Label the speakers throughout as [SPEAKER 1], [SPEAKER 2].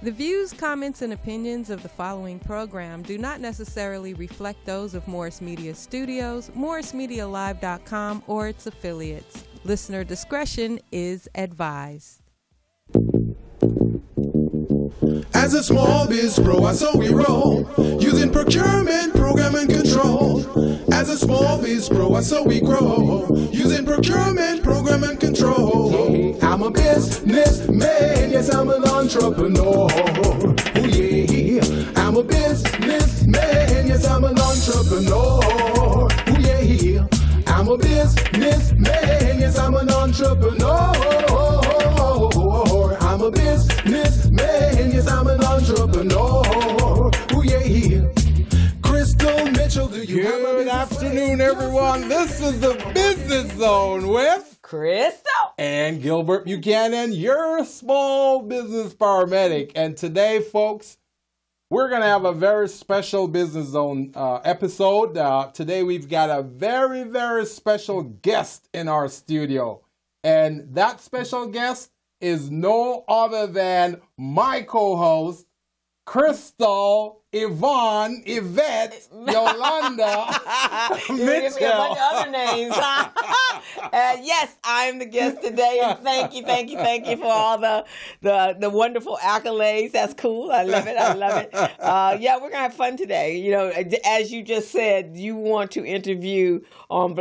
[SPEAKER 1] The views, comments, and opinions of the following program do not necessarily reflect those of Morris Media Studios, MorrisMediaLive.com, or its affiliates. Listener discretion is advised.
[SPEAKER 2] As a small biz pro, so we roll, using procurement, program, and control. As a small biz pro, so we grow, using procurement, program, and control. I'm a businessman, yes, I'm an entrepreneur. Oh yeah, I'm a businessman, yes, I'm an entrepreneur. Oh yeah, I'm a businessman, yes, I'm an entrepreneur. I'm a businessman, yes, I'm an entrepreneur. Oh yeah, Crystal Mitchell, do you have a
[SPEAKER 3] Good afternoon, everyone. This is the Business Zone with
[SPEAKER 4] Crystal
[SPEAKER 3] and Gilbert Buchanan, your small business paramedic. And today, folks, we're going to have a very special Business Zone episode. Today, we've got a very, very special guest in our studio. And that special guest is no other than my co-host, Crystal, Yvonne, Yvette, Yolanda,
[SPEAKER 4] You give me a bunch of other names. Yes, I'm the guest today, and thank you for all the wonderful accolades. That's cool. I love it. Yeah, we're gonna have fun today. You know, as you just said, you want to interview on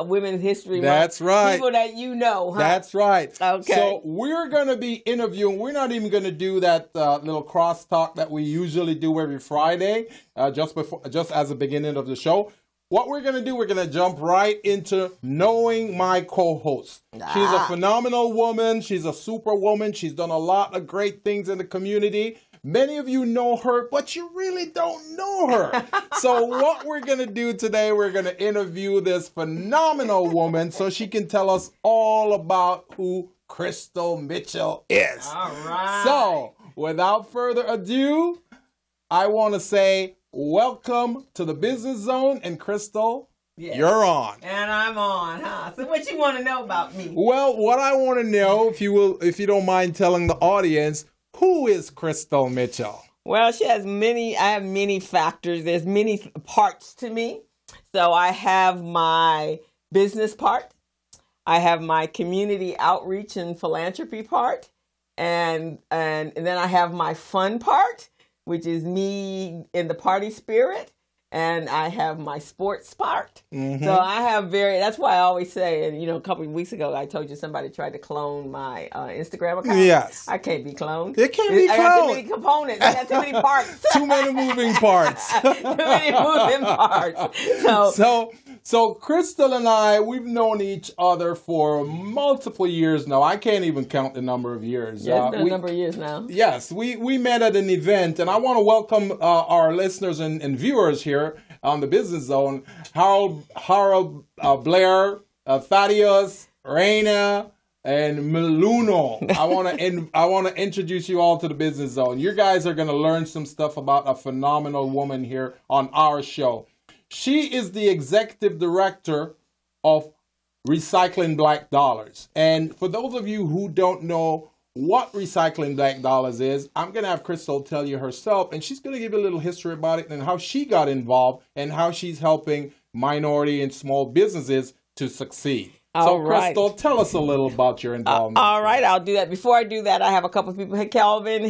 [SPEAKER 4] Women's History Month.
[SPEAKER 3] That's right.
[SPEAKER 4] People that you know. Huh?
[SPEAKER 3] That's right.
[SPEAKER 4] Okay.
[SPEAKER 3] So we're gonna be interviewing. We're not even gonna do that little crosstalk that we usually do every Friday, just as the beginning of the show. What we're going to do, we're going to jump right into knowing my co-host. She's a phenomenal woman. She's a superwoman. She's done a lot of great things in the community. Many of you know her, but you really don't know her. So what we're going to do today, we're going to interview this phenomenal woman so she can tell us all about who Crystal Mitchell is.
[SPEAKER 4] All right.
[SPEAKER 3] So without further ado, I want to say welcome to the Business Zone, and Crystal,
[SPEAKER 4] Yes.
[SPEAKER 3] you're on.
[SPEAKER 4] And I'm on, huh? So what you want to know about me?
[SPEAKER 3] Well, what I want to know, if you don't mind telling the audience, who is Crystal Mitchell?
[SPEAKER 4] Well, I have many factors. There's many parts to me. So I have my business part. I have my community outreach and philanthropy part. And then I have my fun part, which is me in the party spirit, and I have my sports part. Mm-hmm. So I have that's why I always say, and a couple of weeks ago, I told you somebody tried to clone my Instagram account.
[SPEAKER 3] Yes.
[SPEAKER 4] I can't be cloned.
[SPEAKER 3] It can't be cloned.
[SPEAKER 4] I got too many components. I got too many parts.
[SPEAKER 3] Too many moving parts.
[SPEAKER 4] Too many moving parts.
[SPEAKER 3] So Crystal and I, we've known each other for multiple years now. I can't even count the number of years.
[SPEAKER 4] Yeah, it's been a number of years now.
[SPEAKER 3] Yes, we met at an event, and I want to welcome our listeners and viewers here on the Business Zone. Harold Blair, Thaddeus, Reina, and Meluno. I want to introduce you all to the Business Zone. You guys are going to learn some stuff about a phenomenal woman here on our show. She is the executive director of Recycling Black Dollars. And for those of you who don't know what Recycling Black Dollars is, I'm going to have Crystal tell you herself, and she's going to give you a little history about it and how she got involved and how she's helping minority and small businesses to succeed. So, Crystal, tell us a little about your involvement.
[SPEAKER 4] All right, I'll do that. Before I do that, I have a couple of people. Hey, Kelvin.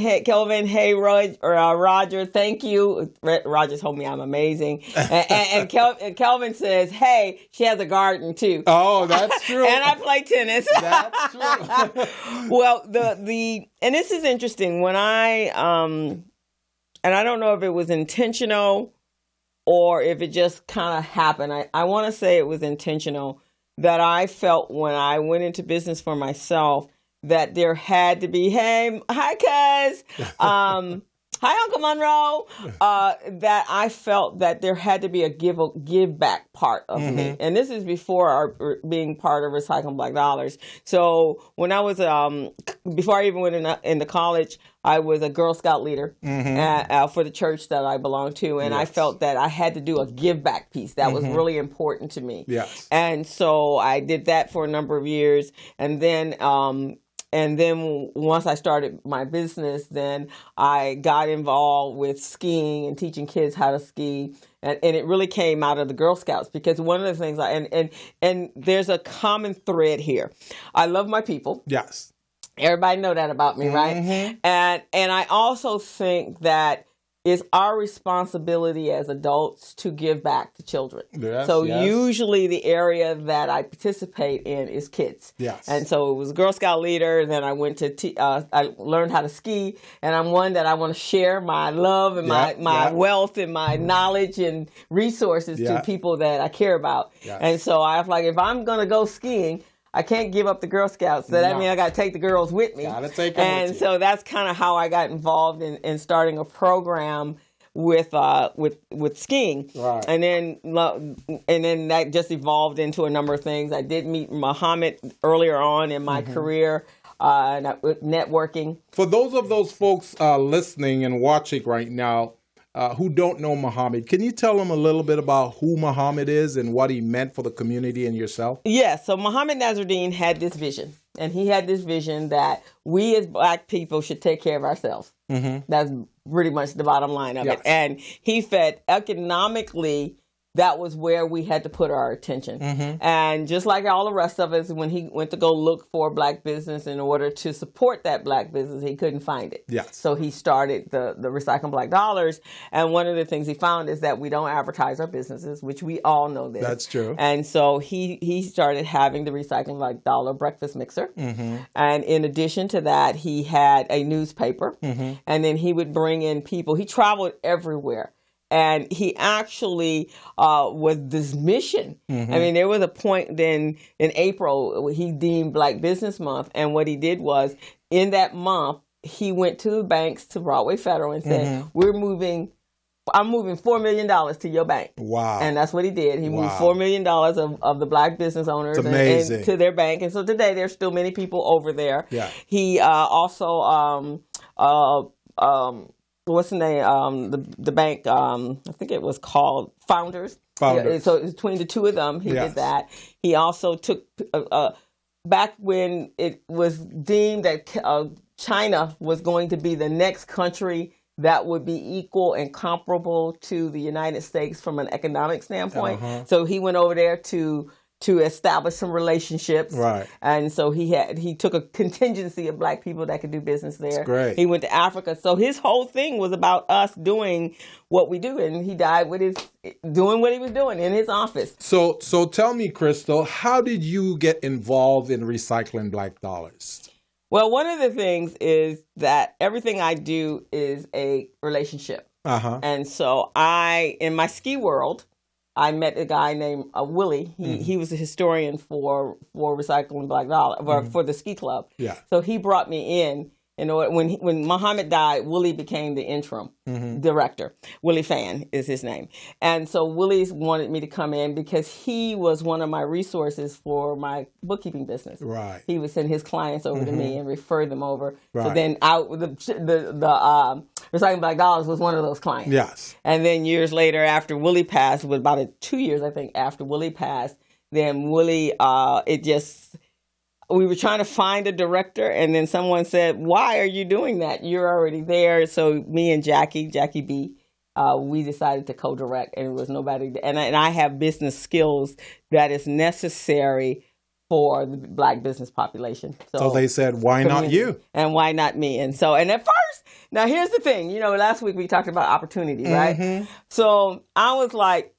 [SPEAKER 4] Hey, Roger. Thank you. Roger told me I'm amazing. and Kelvin says, hey, she has a garden, too.
[SPEAKER 3] Oh, that's true.
[SPEAKER 4] And I play tennis.
[SPEAKER 3] That's true.
[SPEAKER 4] Well, and this is interesting. When and I don't know if it was intentional or if it just kind of happened. I want to say it was intentional. That I felt when I went into business for myself that there had to be, hi, cuz, hi, Uncle Monroe, that I felt that there had to be a give back part of me. And this is before being part of Recycling Black Dollars. So when I was, before I even went into college, I was a Girl Scout leader for the church that I belonged to, and I felt that I had to do a give back piece. That was really important to me.
[SPEAKER 3] Yes.
[SPEAKER 4] And so I did that for a number of years, and then And then once I started my business, then I got involved with skiing and teaching kids how to ski. And it really came out of the Girl Scouts, because one of the things and there's a common thread here. I love my people.
[SPEAKER 3] Yes.
[SPEAKER 4] Everybody know that about me, right?
[SPEAKER 3] Mm-hmm.
[SPEAKER 4] And I also think that it's our responsibility as adults to give back to children.
[SPEAKER 3] Yes,
[SPEAKER 4] so
[SPEAKER 3] yes.
[SPEAKER 4] usually the area that I participate in is kids.
[SPEAKER 3] Yes.
[SPEAKER 4] And so it was Girl Scout leader, and then I went to I learned how to ski, and I'm one that I want to share my love and my wealth and my knowledge and resources to people that I care about.
[SPEAKER 3] Yes.
[SPEAKER 4] And so I was like, if I'm going to go skiing, I can't give up the Girl Scouts. So that means I got to take the girls with me.
[SPEAKER 3] Gotta take them with you.
[SPEAKER 4] And so that's kind of how I got involved in starting a program with skiing.
[SPEAKER 3] Right.
[SPEAKER 4] And then that just evolved into a number of things. I did meet Muhammad earlier on in my career, networking.
[SPEAKER 3] For those folks listening and watching right now, who don't know Muhammad, can you tell them a little bit about who Muhammad is and what he meant for the community and yourself?
[SPEAKER 4] Yes. So Muhammad Nazruddin had this vision, and he had this vision that we as Black people should take care of ourselves. Mm-hmm. That's pretty much the bottom line of it. And he felt economically that was where we had to put our attention. Mm-hmm. And just like all the rest of us, when he went to go look for Black business in order to support that Black business, he couldn't find it.
[SPEAKER 3] Yes.
[SPEAKER 4] So he started the Recycling Black Dollars. And one of the things he found is that we don't advertise our businesses, which we all know this.
[SPEAKER 3] That's true.
[SPEAKER 4] And so he started having the Recycling Black Dollar breakfast mixer. Mm-hmm. And in addition to that, he had a newspaper. Mm-hmm. And then he would bring in people. He traveled everywhere. And he actually was this mission. Mm-hmm. I mean, there was a point then in April, he deemed Black Business Month. And what he did was, in that month, he went to the banks, to Broadway Federal, and said, I'm moving $4 million to your bank.
[SPEAKER 3] Wow.
[SPEAKER 4] And that's what he did. He moved $4 million of the Black business owners and to their bank. And so today, there's still many people over there. Yeah. He also... what's the name? The bank, I think it was called Founders. So between the two of them, he did that. He also took, back when it was deemed that China was going to be the next country that would be equal and comparable to the United States from an economic standpoint. Uh-huh. So he went over there to establish some relationships. Right. And so he took a contingency of Black people that could do business there. That's great. He went to Africa. So his whole thing was about us doing what we do. And he died with doing what he was doing in his office.
[SPEAKER 3] So tell me, Crystal, how did you get involved in recycling Black dollars?
[SPEAKER 4] Well, one of the things is that everything I do is a relationship. Uh-huh. And so in my ski world, I met a guy named Willie. He was a historian for Recycling Black Dollar, for the ski club. Yeah. So he brought me in. When Muhammad died, Willie became the interim director. Willie Fan is his name. And so Willie wanted me to come in because he was one of my resources for my bookkeeping business. Right. He would send his clients over to me and refer them over. Right. So then the Recycling Black Dollars was one of those clients. Yes. And then years later, after Willie passed, was about 2 years, I think, after Willie passed, then Willie, we were trying to find a director, and then someone said, "Why are you doing that? You're already there." So me and Jackie B, we decided to co-direct, and it was nobody. And I have business skills that is necessary for the Black business population.
[SPEAKER 3] So they said, "Why not you?"
[SPEAKER 4] And why not me? And at first, now here's the thing. Last week we talked about opportunity, right? So I was like,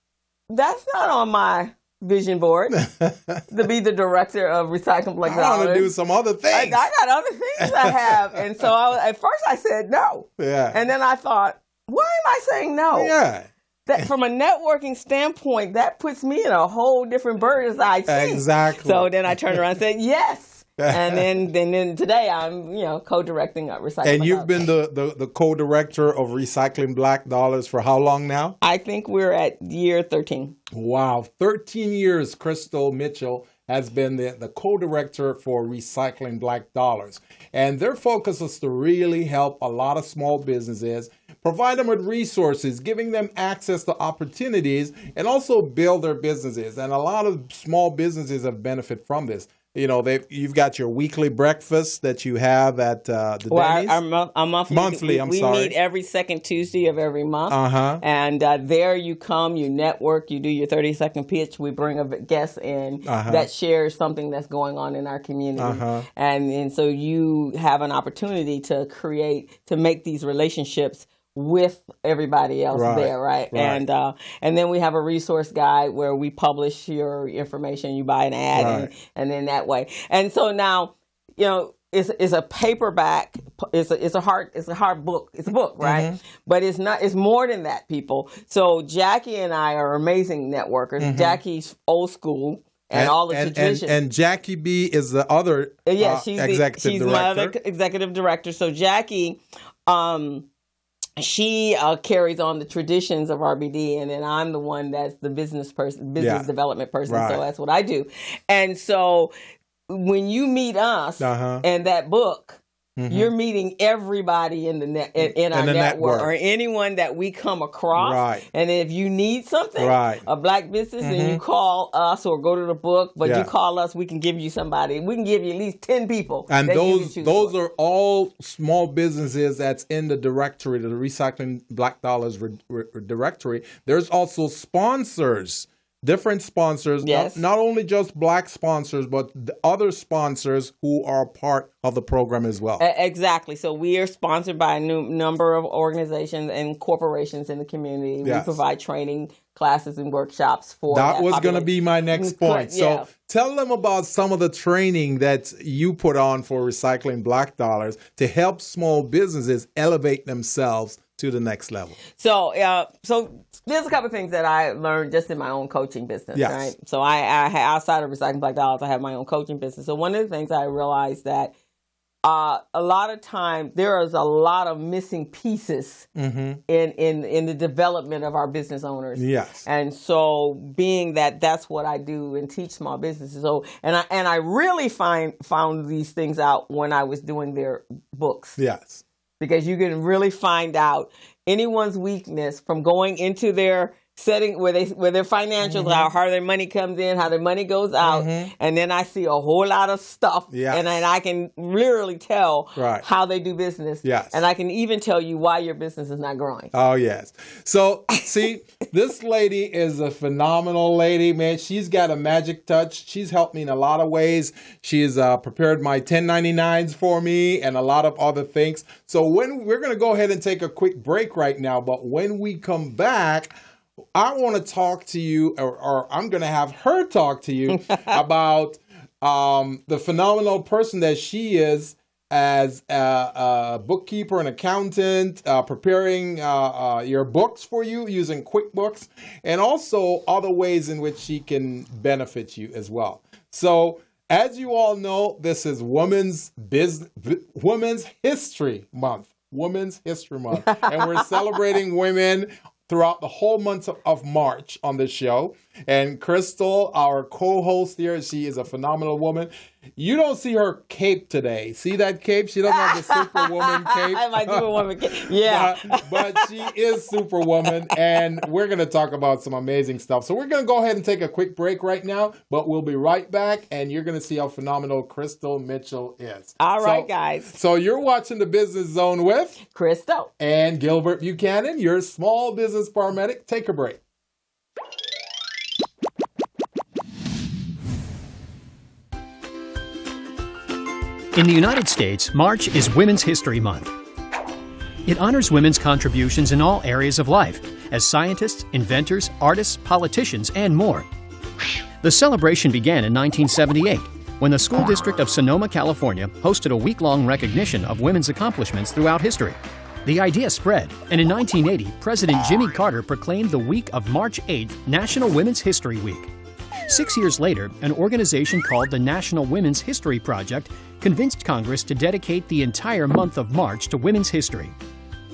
[SPEAKER 4] "That's not on my vision board to be the director of Recycling Black Dollars.
[SPEAKER 3] I want to do some other things.
[SPEAKER 4] I got other things I have." And so at first I said no. Yeah. And then I thought, why am I saying no? Yeah. That from a networking standpoint, that puts me in a whole different bird's eye seat. Exactly. So then I turned around and said yes. And then today I'm co-directing Recycling.
[SPEAKER 3] And you've been the co-director of Recycling Black Dollars for how long now?
[SPEAKER 4] I think we're at year 13.
[SPEAKER 3] Wow, 13 years. Crystal Mitchell has been the co-director for Recycling Black Dollars, and their focus is to really help a lot of small businesses, provide them with resources, giving them access to opportunities, and also build their businesses. And a lot of small businesses have benefited from this. you've got your weekly breakfast that you have at the Denny's.
[SPEAKER 4] Our monthly. We meet every second Tuesday of every month. And there you come, you network, you do your 30-second pitch. We bring a guest in that shares something that's going on in our community. And so you have an opportunity to make these relationships with everybody else there, right? And then we have a resource guide where we publish your information. You buy an ad, and then that way. And so now, it's a paperback. It's a hard book. It's a book, right? But it's not. It's more than that, people. So Jackie and I are amazing networkers. Jackie's old school. And all the traditions. And
[SPEAKER 3] Jackie B is the other executive director.
[SPEAKER 4] She's my other executive director. So Jackie, she carries on the traditions of RBD, and then I'm the one that's the business development person. So that's what I do. And so when you meet us and that book, you're meeting everybody in our network or anyone that we come across. And if you need something, a black business, and you call us or go to the book, but you call us, we can give you somebody. We can give you at least 10 people.
[SPEAKER 3] And those are all small businesses that's in the directory, the Recycling Black Dollars directory. There's also sponsors. Different sponsors, not only just black sponsors, but the other sponsors who are part of the program as well.
[SPEAKER 4] Exactly. So we are sponsored by a number of organizations and corporations in the community. We provide training classes and workshops for that.
[SPEAKER 3] That was going to be my next point. So tell them about some of the training that you put on for Recycling Black Dollars to help small businesses elevate themselves to the next level.
[SPEAKER 4] So there's a couple of things that I learned just in my own coaching business, right? So I outside of Recycling Black Dollars, I have my own coaching business. So one of the things I realized that a lot of time there is a lot of missing pieces in the development of our business owners. And so being that's what I do and teach small businesses. So and I really found these things out when I was doing their books. Because you can really find out anyone's weakness from going into their setting where their financials are, how their money comes in, how their money goes out, and then I see a whole lot of stuff, and then I can literally tell how they do business, and I can even tell you why your business is not growing.
[SPEAKER 3] Oh yes. So see, this lady is a phenomenal lady, man. She's got a magic touch. She's helped me in a lot of ways. She's prepared my 1099s for me and a lot of other things. So when we're going to go ahead and take a quick break right now, but when we come back, I want to talk to you, or I'm going to have her talk to you about the phenomenal person that she is as a bookkeeper and accountant, preparing your books for you using QuickBooks, and also other ways in which she can benefit you as well. So, as you all know, this is Women's History Month. Women's History Month. And we're celebrating women throughout the whole month of March on this show. And Crystal, our co-host here, she is a phenomenal woman. You don't see her cape today. See that cape? She doesn't have the Superwoman cape.
[SPEAKER 4] My Superwoman cape. Yeah.
[SPEAKER 3] But she is Superwoman, and we're going to talk about some amazing stuff. So we're going to go ahead and take a quick break right now, but we'll be right back, and you're going to see how phenomenal Crystal Mitchell is.
[SPEAKER 4] All right, guys.
[SPEAKER 3] So you're watching The Business Zone with
[SPEAKER 4] Crystal
[SPEAKER 3] and Gilbert Buchanan, your small business paramedic. Take a break.
[SPEAKER 5] In the United States, March is Women's History Month. It honors women's contributions in all areas of life, as scientists, inventors, artists, politicians, and more. The celebration began in 1978, when the school district of Sonoma, California, hosted a week-long recognition of women's accomplishments throughout history. The idea spread, and in 1980, President Jimmy Carter proclaimed the week of March 8th National Women's History Week. 6 years later, an organization called the National Women's History Project convinced Congress to dedicate the entire month of March to women's history.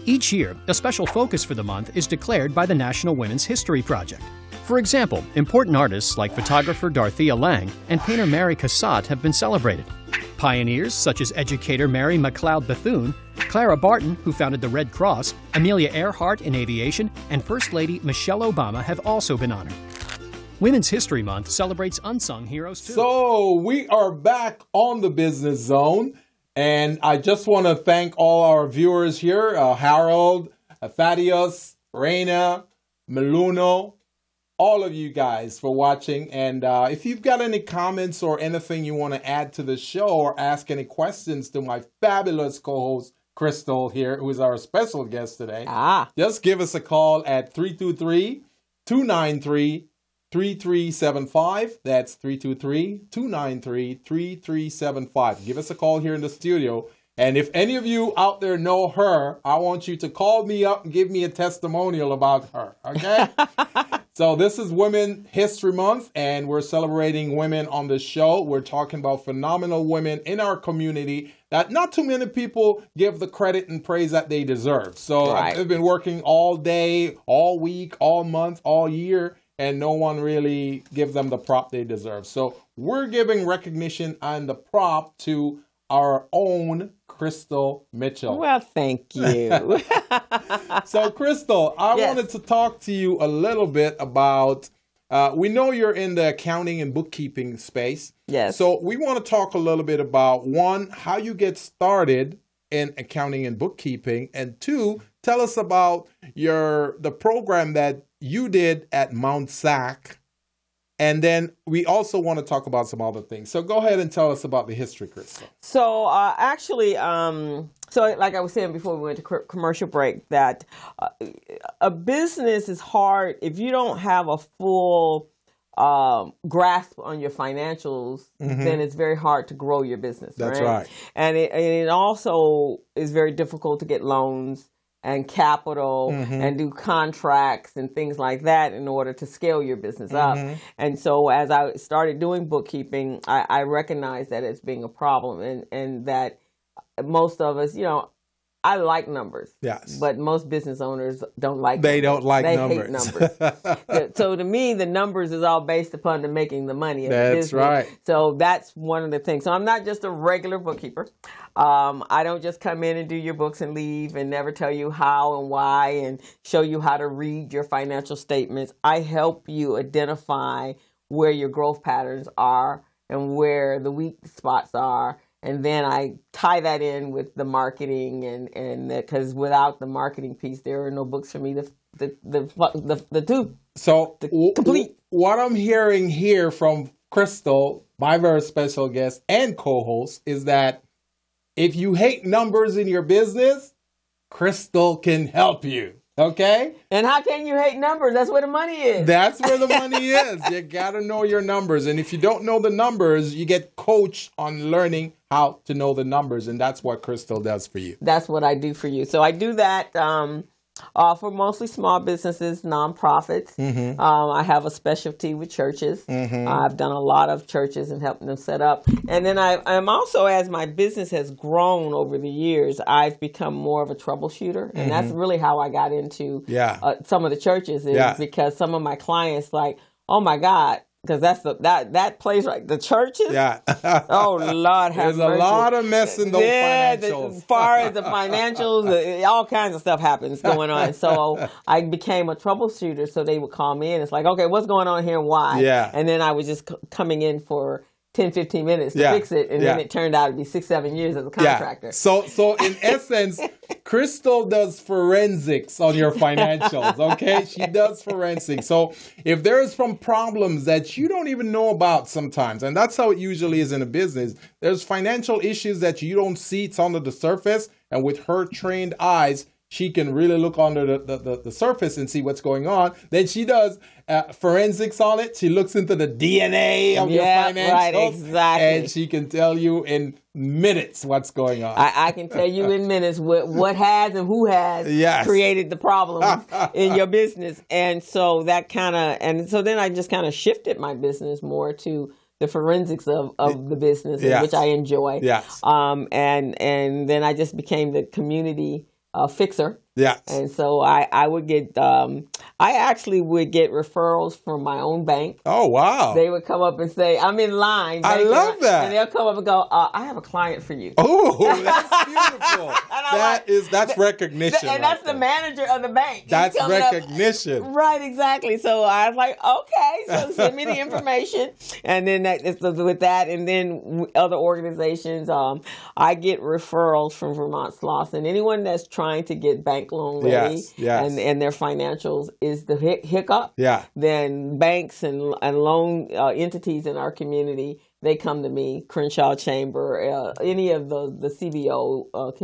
[SPEAKER 5] Each year, a special focus for the month is declared by the National Women's History Project. For example, important artists like photographer Dorothea Lange and painter Mary Cassatt have been celebrated. Pioneers such as educator Mary McLeod Bethune, Clara Barton, who founded the Red Cross, Amelia Earhart in aviation, and First Lady Michelle Obama have also been honored. Women's History Month celebrates unsung heroes too.
[SPEAKER 3] So we are back on the Business Zone, and I just want to thank all our viewers here, Harold, Thaddeus, Reina, Meluno, all of you guys for watching. And if you've got any comments or anything you want to add to the show or ask any questions to my fabulous co-host, Crystal here, who is our special guest today, just give us a call at 323-293-3375. That's 323-293-3375. Give us a call here in the studio. And if any of you out there know her, I want you to call me up and give me a testimonial about her, okay? So this is Women History Month, and we're celebrating women on the show. We're talking about phenomenal women in our community that not too many people give the credit and praise that they deserve. So I've been working all day, all week, all month, all year, and no one really gives them the prop they deserve. So we're giving recognition and the prop to our own Crystal Mitchell.
[SPEAKER 4] Well, thank you.
[SPEAKER 3] So, Crystal, I wanted to talk to you a little bit about, we know you're in the accounting and bookkeeping space.
[SPEAKER 4] Yes.
[SPEAKER 3] So we want to talk a little bit about, one, how you get started in accounting and bookkeeping, and two, tell us about the program that you did at Mount Sac. And then we also want to talk about some other things. So go ahead and tell us about the history, Crystal.
[SPEAKER 4] So actually, so like I was saying before we went to commercial break, that a business is hard if you don't have a full grasp on your financials. Then it's very hard to grow your business.
[SPEAKER 3] That's right.
[SPEAKER 4] And it also is very difficult to get loans and capital and do contracts and things like that in order to scale your business up. And so as I started doing bookkeeping, I recognized that as being a problem, and that most of us, I like numbers.
[SPEAKER 3] Yes.
[SPEAKER 4] But most business owners don't like
[SPEAKER 3] They
[SPEAKER 4] numbers.
[SPEAKER 3] don't like
[SPEAKER 4] they
[SPEAKER 3] numbers.
[SPEAKER 4] hate numbers. So to me, the numbers is all based upon the making the money of the business.
[SPEAKER 3] That's right.
[SPEAKER 4] So that's one of the things. So I'm not just a regular bookkeeper. I don't just come in and do your books and leave and never tell you how and why and show you how to read your financial statements. I help you identify where your growth patterns are and where the weak spots are. And then I tie that in with the marketing, and because without the marketing piece, there are no books for me to do.
[SPEAKER 3] So
[SPEAKER 4] complete.
[SPEAKER 3] What I'm hearing here from Crystal, my very special guest and co-host, is that if you hate numbers in your business, Crystal can help you. Okay?
[SPEAKER 4] And how can you hate numbers? That's where the money is.
[SPEAKER 3] That's where the money is. You got to know your numbers. And if you don't know the numbers, you get coached on learning how to know the numbers. And that's what Crystal does for you.
[SPEAKER 4] That's what I do for you. So I do that for mostly small businesses, nonprofits. I have a specialty with churches. I've done a lot of churches and helped them set up. And then I'm also, as my business has grown over the years, I've become more of a troubleshooter. And that's really how I got into some of the churches, is because some of my clients oh my God, because that's that place, right? The churches.
[SPEAKER 3] Yeah.
[SPEAKER 4] Oh Lord, have
[SPEAKER 3] There's
[SPEAKER 4] mercy.
[SPEAKER 3] a lot of mess in those financials.
[SPEAKER 4] As far as the financials, all kinds of stuff happens going on. So I became a troubleshooter. So they would call me in. It's like, okay, what's going on here and why?
[SPEAKER 3] Yeah.
[SPEAKER 4] And then I was just coming in for 10, 15 minutes to fix it. And then it turned out to be 6-7 years as a contractor.
[SPEAKER 3] Yeah. So in essence, Crystal does forensics on your financials, okay? She does forensics. So if there's some problems that you don't even know about sometimes, and that's how it usually is in a business, there's financial issues that you don't see, it's under the surface, and with her trained eyes, she can really look under the surface and see what's going on. Then she does forensics on it. She looks into the DNA of your financials.
[SPEAKER 4] Right, exactly.
[SPEAKER 3] And she can tell you in minutes what's going on.
[SPEAKER 4] I can tell you in minutes what has and who has created the problem in your business. And so so then I just kind of shifted my business more to the forensics of the business, which I enjoy.
[SPEAKER 3] Yes.
[SPEAKER 4] And then I just became the community fixer.
[SPEAKER 3] Yes.
[SPEAKER 4] And so I would get, I actually would get referrals from my own bank.
[SPEAKER 3] Oh, wow.
[SPEAKER 4] They would come up and say, I'm in line.
[SPEAKER 3] I love that.
[SPEAKER 4] And they'll come up and go, I have a client for you.
[SPEAKER 3] Oh, that's beautiful. That's recognition.
[SPEAKER 4] And that's the manager of the bank.
[SPEAKER 3] That's recognition.
[SPEAKER 4] Right, exactly. So I was like, okay, so send me the information. And then with that, and then other organizations, I get referrals from Vermont Sloss. And anyone that's trying to get bank loan ready and their financials is the hiccup. Yeah. Then banks and loan entities in our community, they come to me, Crenshaw Chamber, any of the CBO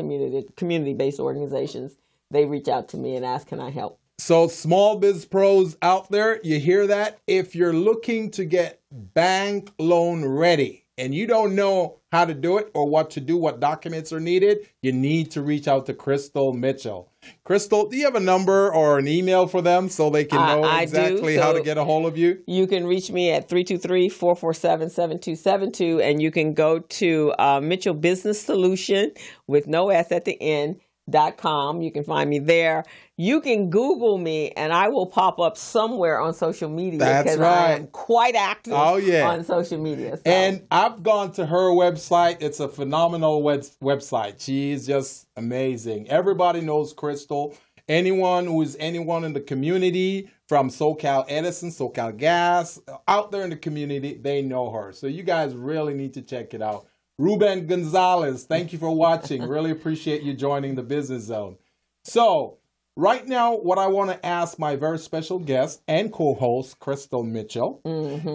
[SPEAKER 4] community-based organizations, they reach out to me and ask, can I help?
[SPEAKER 3] So small biz pros out there, you hear that? If you're looking to get bank loan ready and you don't know how to do it or what to do, what documents are needed, you need to reach out to Crystal Mitchell. Crystal, do you have a number or an email for them so they can know exactly how to get a hold of you?
[SPEAKER 4] You can reach me at 323-447-7272, and you can go to Mitchell Business Solution with no S at the end. .com. You can find me there. You can Google me and I will pop up somewhere on social media.
[SPEAKER 3] That's right.
[SPEAKER 4] I am quite active on social media. So.
[SPEAKER 3] And I've gone to her website. It's a phenomenal website. She's just amazing. Everybody knows Crystal. Anyone in the community, from SoCal Edison, SoCal Gas, out there in the community, they know her. So you guys really need to check it out. Ruben Gonzalez, thank you for watching. Really appreciate you joining the Business Zone. So right now, what I want to ask my very special guest and co-host, Crystal Mitchell,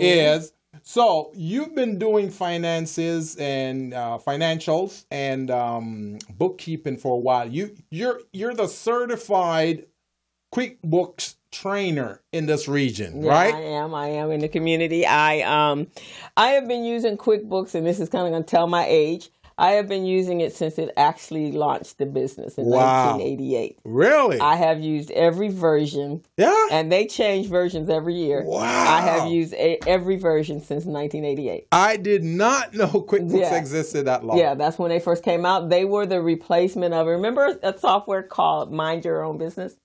[SPEAKER 3] is, so you've been doing finances and financials and bookkeeping for a while. You're the certified QuickBooks trainer in this region, right?
[SPEAKER 4] I am in the community. I have been using QuickBooks, and this is kind of going to tell my age. I have been using it since it actually launched the business in 1988.
[SPEAKER 3] Really?
[SPEAKER 4] I have used every version. Yeah. And they change versions every year.
[SPEAKER 3] Wow.
[SPEAKER 4] I have used every version since 1988.
[SPEAKER 3] I did not know QuickBooks existed that long.
[SPEAKER 4] Yeah, that's when they first came out. They were the replacement of, remember a software called Mind Your Own Business?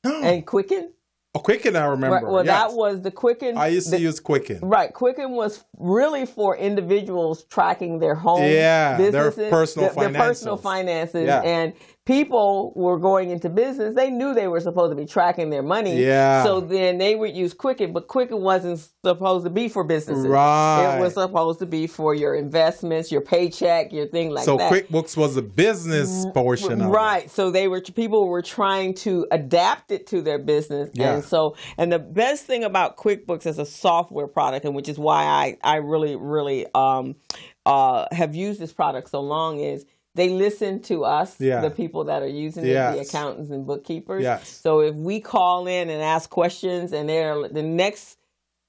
[SPEAKER 4] And Quicken?
[SPEAKER 3] Oh, Quicken, I remember.
[SPEAKER 4] Right, well, that was the Quicken.
[SPEAKER 3] I used to use Quicken.
[SPEAKER 4] Right. Quicken was really for individuals tracking their home businesses.
[SPEAKER 3] Their personal finances.
[SPEAKER 4] Their personal finances. Yeah. And people were going into business. They knew they were supposed to be tracking their money. Yeah. So then they would use Quicken, but Quicken wasn't supposed to be for businesses. Right. It was supposed to be for your investments, your paycheck, your thing like that.
[SPEAKER 3] So QuickBooks was a business portion of it.
[SPEAKER 4] Right. So people were trying to adapt it to their business. Yeah. And the best thing about QuickBooks as a software product, and which is why I really have used this product so long, is they listen to us, the people that are using it, the accountants and bookkeepers. Yes. So if we call in and ask questions, and the next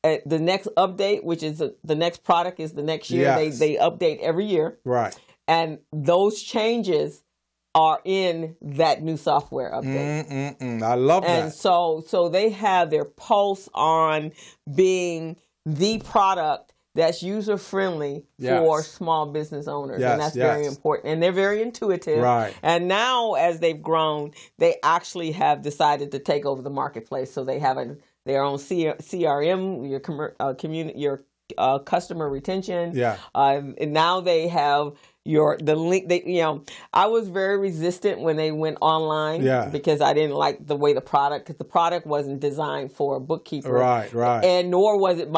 [SPEAKER 4] update, which is the next product is the next year, they update every year. Right. And those changes are in that new software update.
[SPEAKER 3] I love that.
[SPEAKER 4] And so they have their pulse on being the product that's user-friendly for small business owners. And that's very important. And they're very intuitive. Right. And now, as they've grown, they actually have decided to take over the marketplace. So they have their own CRM, your customer retention. Yeah. And now they have the link. I was very resistant when they went online because I didn't like the way because the product wasn't designed for a bookkeeper. Right. And nor was it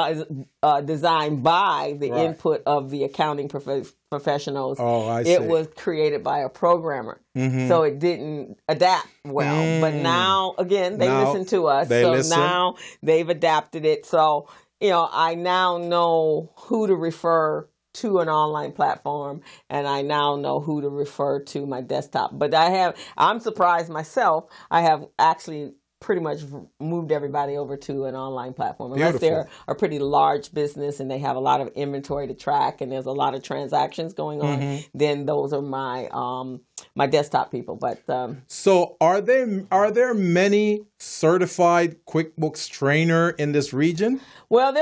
[SPEAKER 4] designed by the input of the accounting professionals. Oh, I see. It was created by a programmer. Mm-hmm. So it didn't adapt well. But now, again, they listen to us. Now they've adapted it. So, I now know who to refer to an online platform, and I now know who to refer to my desktop. But I'm surprised myself. I have actually pretty much moved everybody over to an online platform. Unless they're a pretty large business and they have a lot of inventory to track and there's a lot of transactions going on, then those are my my desktop people. But
[SPEAKER 3] so are there many certified QuickBooks trainer in this region?
[SPEAKER 4] Well,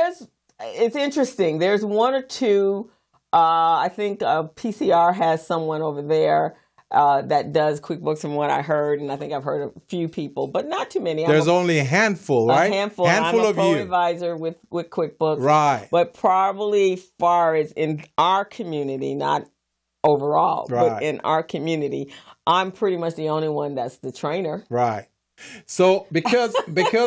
[SPEAKER 4] it's interesting. There's one or two. I think PCR has someone over there. that does QuickBooks from what I heard, and I think I've heard a few people, but not too many.
[SPEAKER 3] There's only a handful, right?
[SPEAKER 4] A handful.
[SPEAKER 3] Handful
[SPEAKER 4] I'm a
[SPEAKER 3] of
[SPEAKER 4] pro
[SPEAKER 3] you.
[SPEAKER 4] advisor with QuickBooks.
[SPEAKER 3] Right.
[SPEAKER 4] But probably far as in our community, not overall, but in our community, I'm pretty much the only one that's the trainer.
[SPEAKER 3] Right. So because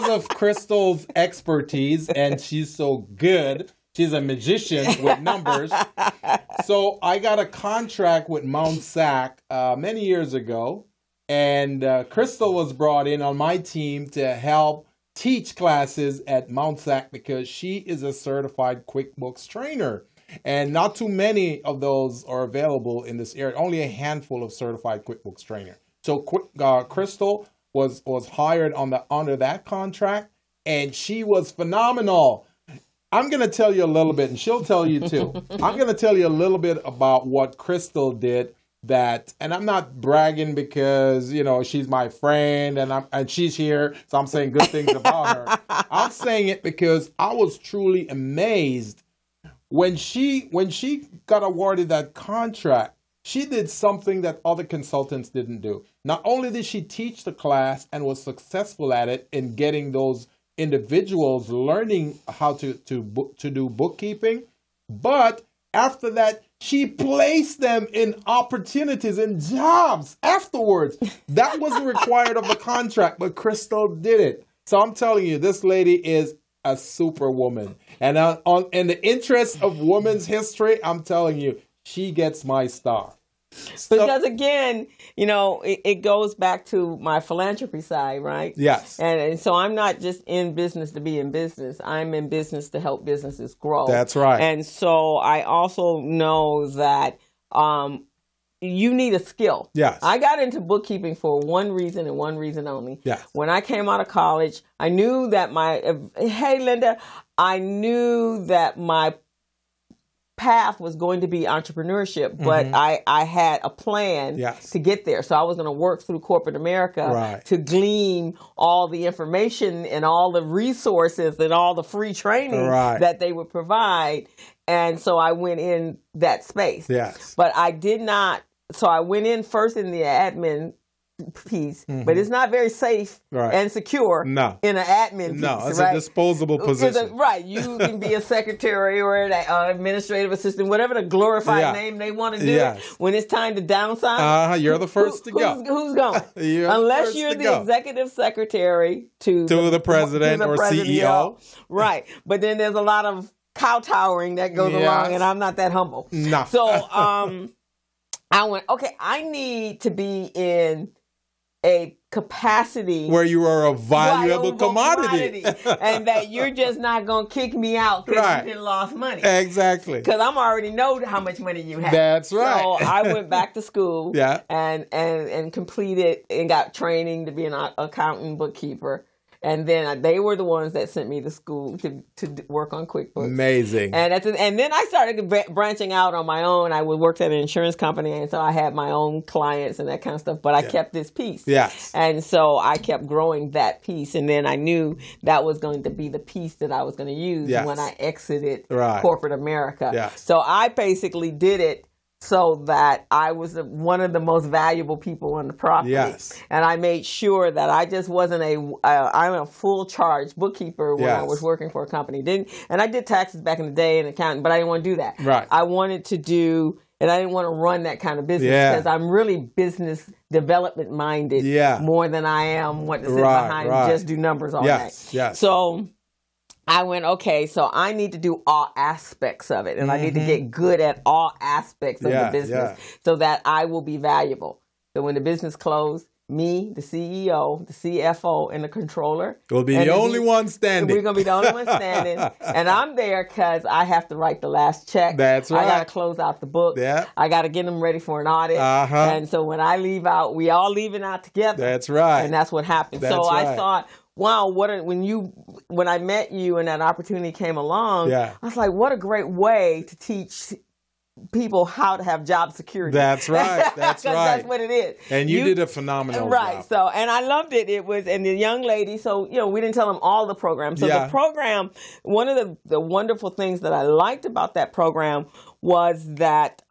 [SPEAKER 3] of Crystal's expertise, and she's so good, she's a magician with numbers. So I got a contract with Mount SAC many years ago, and Crystal was brought in on my team to help teach classes at Mount SAC because she is a certified QuickBooks trainer. And not too many of those are available in this area. Only a handful of certified QuickBooks trainer. So Crystal was hired under that contract, and she was phenomenal. I'm going to tell you a little bit, and she'll tell you too. I'm going to tell you a little bit about what Crystal did and I'm not bragging because, she's my friend and she's here, so I'm saying good things about her. I'm saying it because I was truly amazed when she got awarded that contract. She did something that other consultants didn't do. Not only did she teach the class and was successful at it in getting those individuals learning how to do bookkeeping, but after that, she placed them in opportunities and jobs afterwards. That wasn't required of the contract, but Crystal did it. So I'm telling you, this lady is a superwoman. And in the interest of women's history, I'm telling you, she gets my star.
[SPEAKER 4] Because again, it goes back to my philanthropy side, right?
[SPEAKER 3] Yes.
[SPEAKER 4] And so I'm not just in business to be in business. I'm in business to help businesses grow.
[SPEAKER 3] That's right.
[SPEAKER 4] And so I also know that you need a skill.
[SPEAKER 3] Yes.
[SPEAKER 4] I got into bookkeeping for one reason and one reason only.
[SPEAKER 3] Yes.
[SPEAKER 4] When I came out of college, I knew that I knew that my path was going to be entrepreneurship, but I had a plan to get there. So I was going to work through corporate America to glean all the information and all the resources and all the free training that they would provide. And so I went in that space.
[SPEAKER 3] Yes.
[SPEAKER 4] But I did not. So I went in first in the admin piece, but it's not very safe and secure in an admin piece.
[SPEAKER 3] No, it's a disposable position.
[SPEAKER 4] You can be a secretary or an administrative assistant, whatever the glorified name they want to do. Yes. When it's time to downsize,
[SPEAKER 3] you're the first to go.
[SPEAKER 4] Who's going? Unless you're the executive secretary to the president or CEO. Right. But then there's a lot of kowtowing that goes along, and I'm not that humble.
[SPEAKER 3] No.
[SPEAKER 4] So I went, okay, I need to be in a capacity
[SPEAKER 3] where you are a valuable commodity.
[SPEAKER 4] And that you're just not going to kick me out because you done lost money.
[SPEAKER 3] Exactly.
[SPEAKER 4] Because I'm already know how much money you have.
[SPEAKER 3] That's right.
[SPEAKER 4] So I went back to school and completed and got training to be an accountant, bookkeeper. And then they were the ones that sent me to school to work on QuickBooks.
[SPEAKER 3] Amazing.
[SPEAKER 4] And then I started branching out on my own. I worked at an insurance company, and so I had my own clients and that kind of stuff. But I kept this piece.
[SPEAKER 3] Yes.
[SPEAKER 4] And so I kept growing that piece. And then I knew that was going to be the piece that I was going to use when I exited corporate America. Yes. So I basically did it so that I was one of the most valuable people on the property. Yes. And I made sure that I just wasn't I'm a full charge bookkeeper when I was working for a company. And I did taxes back in the day and accounting, but I didn't want to do that. Right. I wanted to and I didn't want to run that kind of business because I'm really business development minded more than I am wanting to sit behind and just do numbers all day. Yes. So I went, okay, so I need to do all aspects of it, and I need to get good at all aspects of the business so that I will be valuable. So when the business closed, me, the CEO, the CFO, and the controller
[SPEAKER 3] will be the only one standing.
[SPEAKER 4] We're going to be the only one standing. And I'm there because I have to write the last check.
[SPEAKER 3] That's right.
[SPEAKER 4] I got to close out the books.
[SPEAKER 3] Yeah.
[SPEAKER 4] I got to get them ready for an audit. And so when I leave out, we all leaving out together.
[SPEAKER 3] That's right.
[SPEAKER 4] And that's what happened.
[SPEAKER 3] That's
[SPEAKER 4] I thought, wow, when I met you and that opportunity came along, I was like, what a great way to teach people how to have job security.
[SPEAKER 3] That's right. That's right.
[SPEAKER 4] That's what it is.
[SPEAKER 3] And you did a phenomenal job.
[SPEAKER 4] Right. So, and I loved it. And the young lady, so, we didn't tell them all the program. So the program, one of the wonderful things that I liked about that program was that,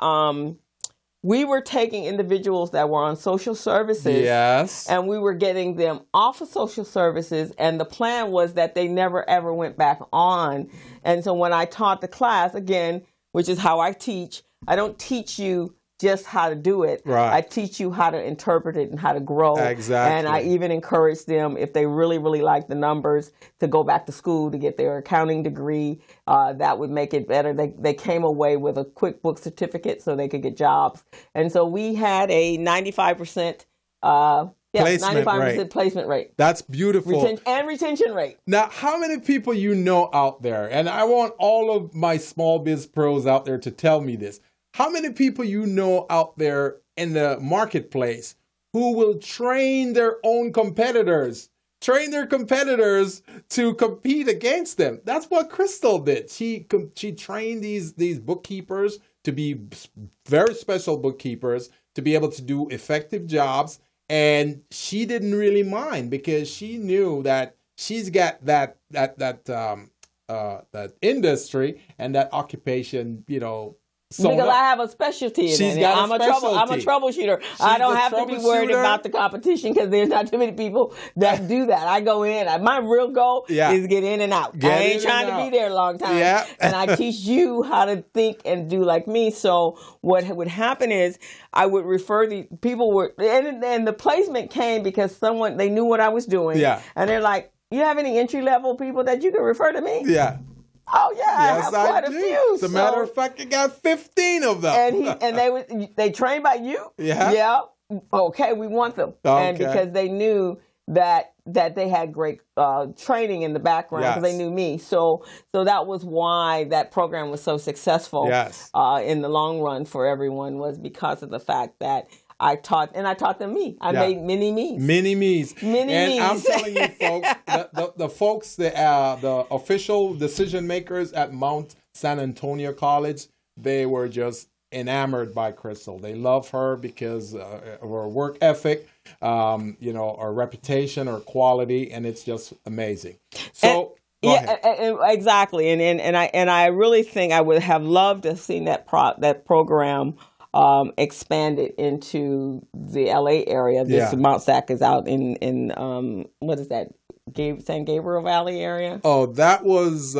[SPEAKER 4] we were taking individuals that were on social services,
[SPEAKER 3] Yes.
[SPEAKER 4] and we were getting them off of social services, and the plan was that they never ever went back on. And so when I taught the class, again, which is how I teach, I don't teach you just how to do it.
[SPEAKER 3] Right.
[SPEAKER 4] I teach you how to interpret it and how to grow.
[SPEAKER 3] Exactly.
[SPEAKER 4] And I even encourage them, if they really, really like the numbers, to go back to school to get their accounting degree. That would make it better. They came away with a QuickBooks certificate so they could get jobs. And so we had a 95% placement rate.
[SPEAKER 3] That's beautiful.
[SPEAKER 4] Retention rate.
[SPEAKER 3] Now, how many people you know out there, and I want all of my small biz pros out there to tell me this, how many people you know out there in the marketplace who will train their own competitors, to compete against them? That's what Crystal did. She trained these bookkeepers to be very special bookkeepers, to be able to do effective jobs. And she didn't really mind because she knew that she's got that industry and that occupation,
[SPEAKER 4] Because I have a specialty in it. I'm a troubleshooter. I don't have to be worried about the competition because there's not too many people that do that. I go in. My real goal is get in and out. I ain't trying to be there a long time. Yeah. And I teach you how to think and do like me. So what would happen is I would refer the people and the placement came because they knew what I was doing. Yeah. And they're like, you have any entry level people that you can refer to me? Yeah. Oh yeah, yes, I have quite a few.
[SPEAKER 3] As a matter of fact, you got 15 of them.
[SPEAKER 4] And they trained by you. Yeah. Yeah. Okay, we want them. Okay. And because they knew that they had great training in the background because they knew me. So that was why that program was so successful. Yes. In the long run for everyone was because of the fact that I taught them me. I made mini me's. And I'm telling you, folks, the official decision makers at Mount San Antonio College, they were just enamored by Crystal. They love her because of her work ethic, her reputation, her quality, and it's just amazing. So. Exactly. And I really think I would have loved to have seen that program expanded into the LA area. This Mount Sac is out in what is that? San Gabriel Valley area?
[SPEAKER 3] Oh, that was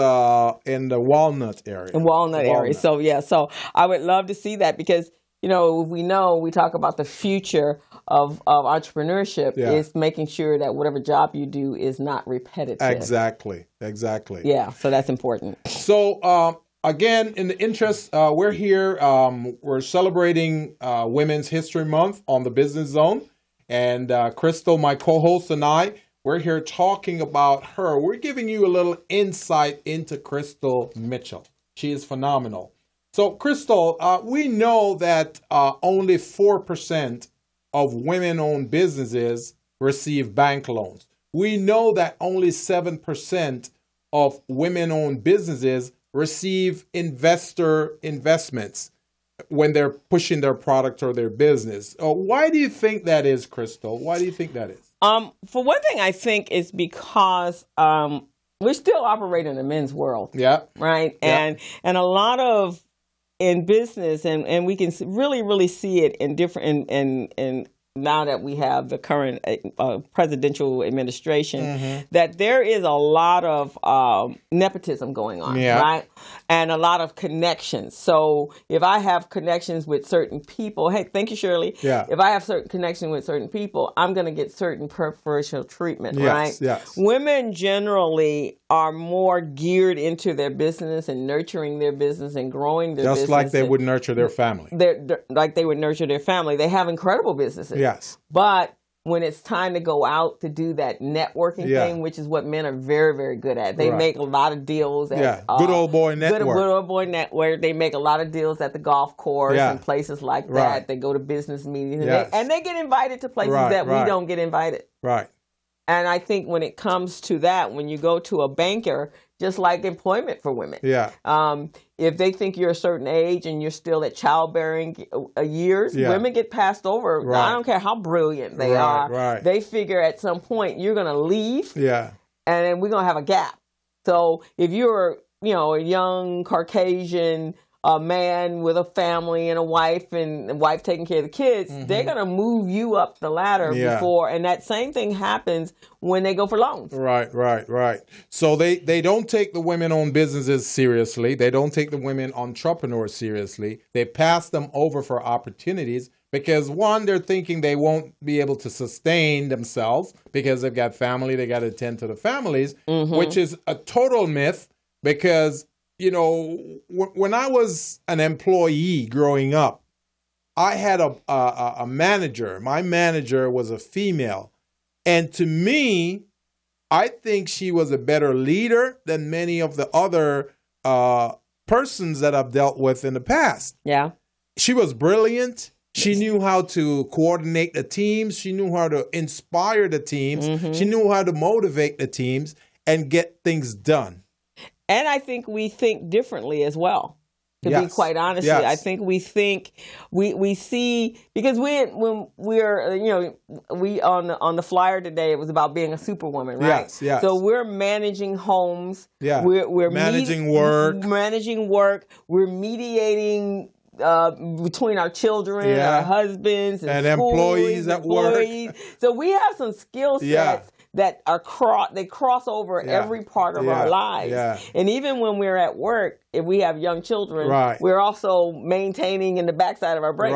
[SPEAKER 3] in the Walnut area.
[SPEAKER 4] Area. So I would love to see that because, we talk about the future of entrepreneurship is making sure that whatever job you do is not repetitive.
[SPEAKER 3] Exactly.
[SPEAKER 4] Yeah, so that's important.
[SPEAKER 3] So, again, in the interest, we're here. We're celebrating Women's History Month on the Business Zone. And Crystal, my co-host, and we're here talking about her. We're giving you a little insight into Crystal Mitchell. She is phenomenal. So, Crystal, we know that only 4% of women-owned businesses receive bank loans. We know that only 7% of women-owned businesses receive investor investments when they're pushing their product or their business. Why do you think that is, Crystal? Why do you think that is?
[SPEAKER 4] For one thing, I think it's because we're still operating in a men's world. Yeah. Right? Yeah. And a lot of in business, and we can really, really see it in different in now that we have the current presidential administration, that there is a lot of nepotism going on, right? And a lot of connections. So if I have connections with certain people, hey, thank you, Shirley. Yeah. If I have certain connection with certain people, I'm going to get certain preferential treatment, right? Yes. Women generally are more geared into their business and nurturing their business and growing their business.
[SPEAKER 3] Just like they would nurture their family.
[SPEAKER 4] Like they would nurture their family. They have incredible businesses. Yes. But when it's time to go out to do that networking thing, which is what men are very, very good at. They make a lot of deals at
[SPEAKER 3] good old boy network.
[SPEAKER 4] Good old boy network. They make a lot of deals at the golf course and places like that. They go to business meetings and they get invited to places that we don't get invited. Right. And I think when it comes to that, when you go to a banker, just like employment for women. Yeah. If they think you're a certain age and you're still at childbearing years, women get passed over. Right. I don't care how brilliant they are. Right. They figure at some point you're going to leave. Yeah. And then we're going to have a gap. So if you're, a young Caucasian a man with a family and a wife and wife taking care of the kids, they're going to move you up the ladder before. And that same thing happens when they go for loans.
[SPEAKER 3] Right. So they don't take the women-owned businesses seriously. They don't take the women entrepreneurs seriously. They pass them over for opportunities because, one, they're thinking they won't be able to sustain themselves because they've got family, they got to attend to the families, which is a total myth because, you know, when I was an employee growing up, I had a manager. My manager was a female. And to me, I think she was a better leader than many of the other persons that I've dealt with in the past.
[SPEAKER 4] Yeah.
[SPEAKER 3] She was brilliant. She knew how to coordinate the teams. She knew how to inspire the teams. She knew how to motivate the teams and get things done.
[SPEAKER 4] And I think we think differently as well. To be quite honest with you, I think we think we see because when we're we on the flyer today, it was about being a superwoman, right?
[SPEAKER 3] Yes.
[SPEAKER 4] So we're managing homes.
[SPEAKER 3] Yeah.
[SPEAKER 4] We're
[SPEAKER 3] managing work.
[SPEAKER 4] We're mediating between our children, our husbands, and
[SPEAKER 3] employees at work.
[SPEAKER 4] So we have some skill sets that are cross over every part of our lives. And even when we're at work, if we have young children, we're also maintaining in the backside of our brain.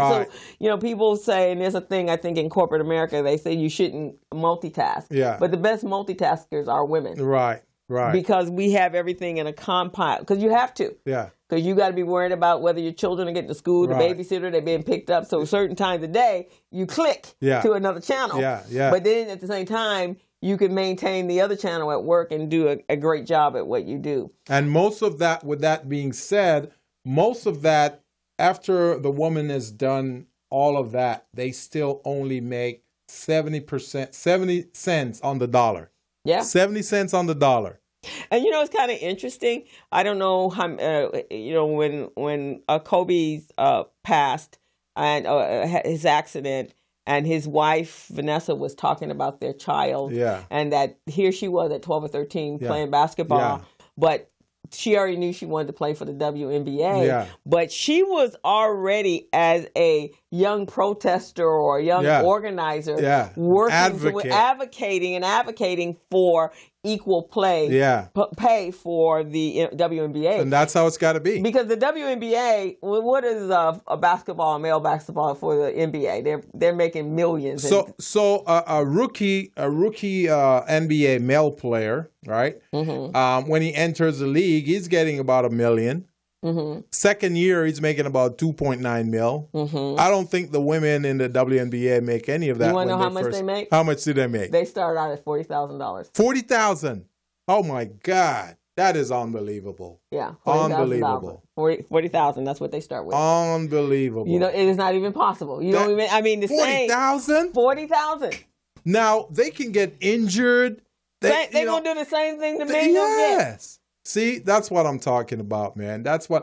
[SPEAKER 4] So, people say, and there's a thing I think in corporate America, they say you shouldn't multitask. But the best multitaskers are women. Right. Because we have everything in a compound, because you have to. Because you got to be worried about whether your children are getting to school, the babysitter, they're being picked up. So certain times of day, you click to another channel. But then at the same time, you can maintain the other channel at work and do a great job at what you do. And
[SPEAKER 3] most of that, with that being said, after the woman has done all of that, they still only make 70 cents on the dollar. 70 cents on the dollar.
[SPEAKER 4] And it's kind of interesting. I don't know how when Kobe's passed and his accident, and his wife Vanessa was talking about their child, and that here she was at 12 or 13 playing basketball, but she already knew she wanted to play for the WNBA. But she was already, as a young protester or a young organizer, working advocating for equal pay for the WNBA.
[SPEAKER 3] And that's how it's got to be.
[SPEAKER 4] Because the WNBA, what is a male basketball for the NBA? They're making millions.
[SPEAKER 3] So a rookie NBA male player, right? When he enters the league, he's getting about $1 million. Second year, he's making about 2.9 mil. I don't think the women in the WNBA make any of that.
[SPEAKER 4] You want to know how much they make?
[SPEAKER 3] How much do they make?
[SPEAKER 4] They start out at $40,000.
[SPEAKER 3] $40,000. Oh my God, that is unbelievable.
[SPEAKER 4] Yeah,
[SPEAKER 3] unbelievable.
[SPEAKER 4] 40,000. That's what they start with.
[SPEAKER 3] Unbelievable.
[SPEAKER 4] It is not even possible. You don't even. I mean, the
[SPEAKER 3] 40,000.
[SPEAKER 4] 40,000.
[SPEAKER 3] Now they can get injured.
[SPEAKER 4] They're gonna do the same thing to men.
[SPEAKER 3] Yes. See, that's what I'm talking about, man. That's why,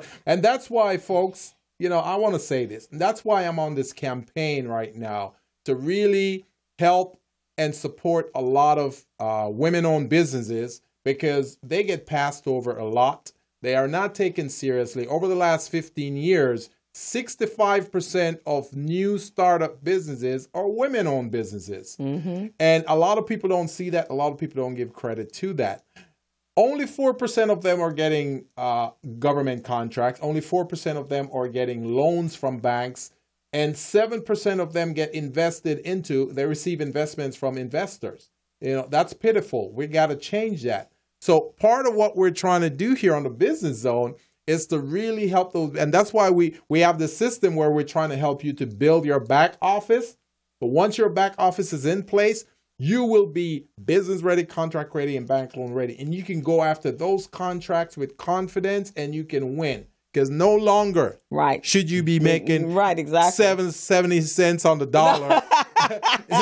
[SPEAKER 3] folks, I want to say this. And that's why I'm on this campaign right now to really help and support a lot of women-owned businesses because they get passed over a lot. They are not taken seriously. Over the last 15 years, 65% of new startup businesses are women-owned businesses. And a lot of people don't see that. A lot of people don't give credit to that. Only 4% of them are getting government contracts. Only 4% of them are getting loans from banks. And 7% of them get invested into, they receive investments from investors. That's pitiful. We got to change that. So part of what we're trying to do here on the Business Zone is to really help those. And that's why we have this system where we're trying to help you to build your back office. But once your back office is in place, you will be business ready, contract ready, and bank loan ready. And you can go after those contracts with confidence and you can win. Because no longer should you be making 70 cents on the dollar.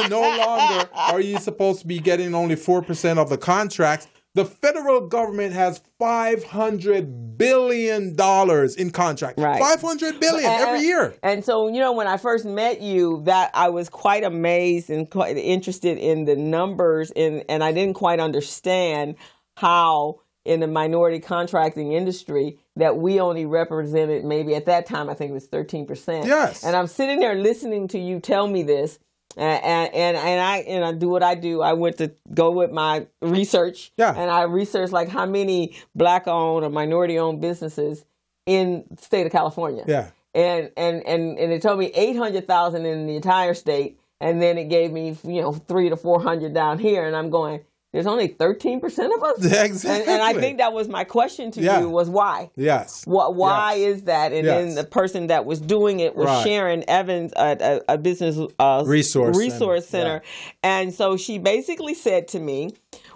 [SPEAKER 3] No longer are you supposed to be getting only 4% of the contracts. The federal government has $500 billion in contracts. $500 billion every year.
[SPEAKER 4] And so, when I first met you, that I was quite amazed and quite interested in the numbers, and I didn't quite understand how in the minority contracting industry that we only represented maybe at that time, I think it was 13%.
[SPEAKER 3] Yes.
[SPEAKER 4] And I'm sitting there listening to you tell me this. And I do what I do. I went to go with my research, and I researched like how many Black-owned or minority-owned businesses in the state of California. Yeah. And it told me 800,000 in the entire state, and then it gave me 300 to 400 down here, and I'm going, there's only 13% of us?
[SPEAKER 3] Exactly.
[SPEAKER 4] And I think that was my question to you, was why?
[SPEAKER 3] Yes.
[SPEAKER 4] Why is that? And then the person that was doing it was Sharon Evans at a business resource center. And so she basically said to me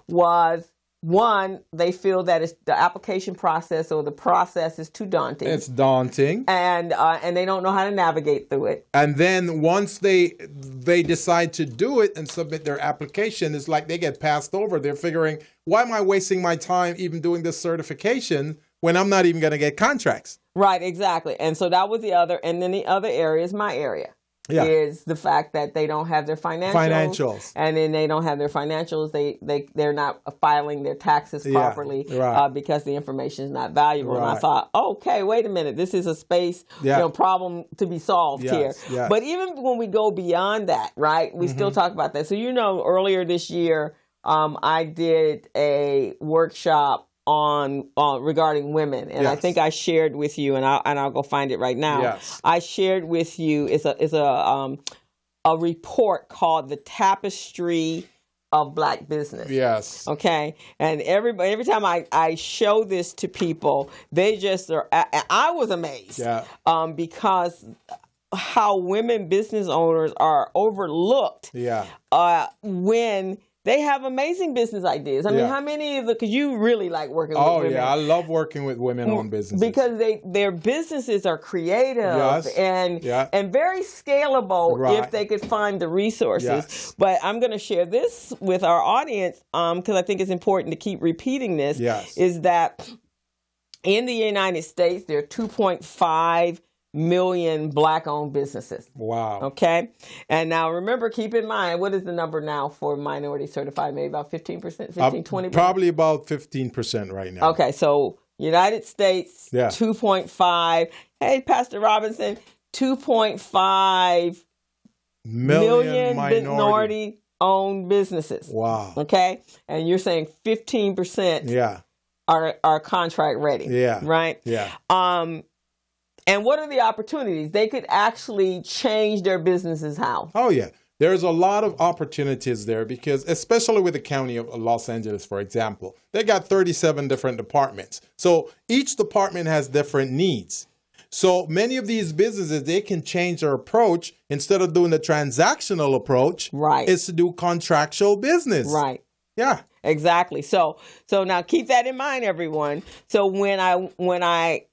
[SPEAKER 4] was, one, they feel that the application process or the process is too daunting.
[SPEAKER 3] It's daunting.
[SPEAKER 4] And they don't know how to navigate through it.
[SPEAKER 3] And then once they decide to do it and submit their application, it's like they get passed over. They're figuring, why am I wasting my time even doing this certification when I'm not even going to get contracts? Right, exactly. And so that was the other. And then the other area is my area. Is the fact that they don't have their financials. And then they don't have their financials. They're not filing their taxes properly because the information is not valuable. And I thought, okay, wait a minute. This is a space, problem to be solved here. Yes. But even when we go beyond that, right, we still talk about that. So, earlier this year, I did a workshop on regarding women, and I think I shared with you, and I'll go find it right now. Yes. I shared with you it's a report called The Tapestry of Black Business. Yes. Okay. And every time I show this to people, they just are. I was amazed. Yeah. Because how women business owners are overlooked. Yeah. When they have amazing business ideas. I mean, how many of because you really like working with women. Oh, yeah. I love working with women-owned businesses. Because their businesses are creative and very scalable if they could find the resources. Yes. But I'm going to share this with our audience because I think it's important to keep repeating this, is that in the United States, there are 2.5 million Black-owned businesses. Wow. Okay? And now remember, keep in mind, what is the number now for minority certified? Maybe about 15%, 20%? Probably about 15% right now. Okay, so United States, 2.5. Hey, Pastor Robinson, 2.5 million minority-owned businesses. Wow. Okay? And you're saying 15% are contract ready. Yeah. Right? Yeah. And what are the opportunities? They could actually change their businesses how? Oh, yeah. There's a lot of opportunities there because, especially with the county of Los Angeles, for example, they got 37 different departments. So each department has different needs. So many of these businesses, they can change their approach. Instead of doing the transactional approach, is to do contractual business. Right. Yeah. Exactly. So now keep that in mind, everyone. So when I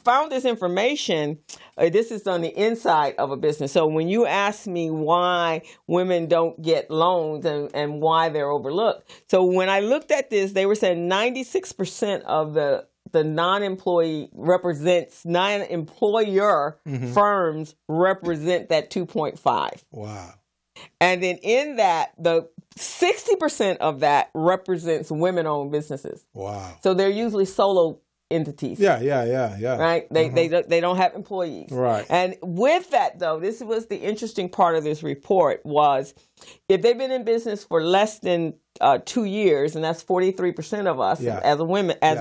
[SPEAKER 3] found this information, this is on the inside of a business. So when you ask me why women don't get loans and why they're overlooked. So when I looked at this, they were saying 96% of the non-employer firms represent that 2.5. Wow. And then in that, the 60% of that represents women-owned businesses. Wow. So they're usually solo entities. Yeah. Right? They don't have employees. Right. And with that, though, this was the interesting part of this report was if they've been in business for less than 2 years, and that's 43% of us as a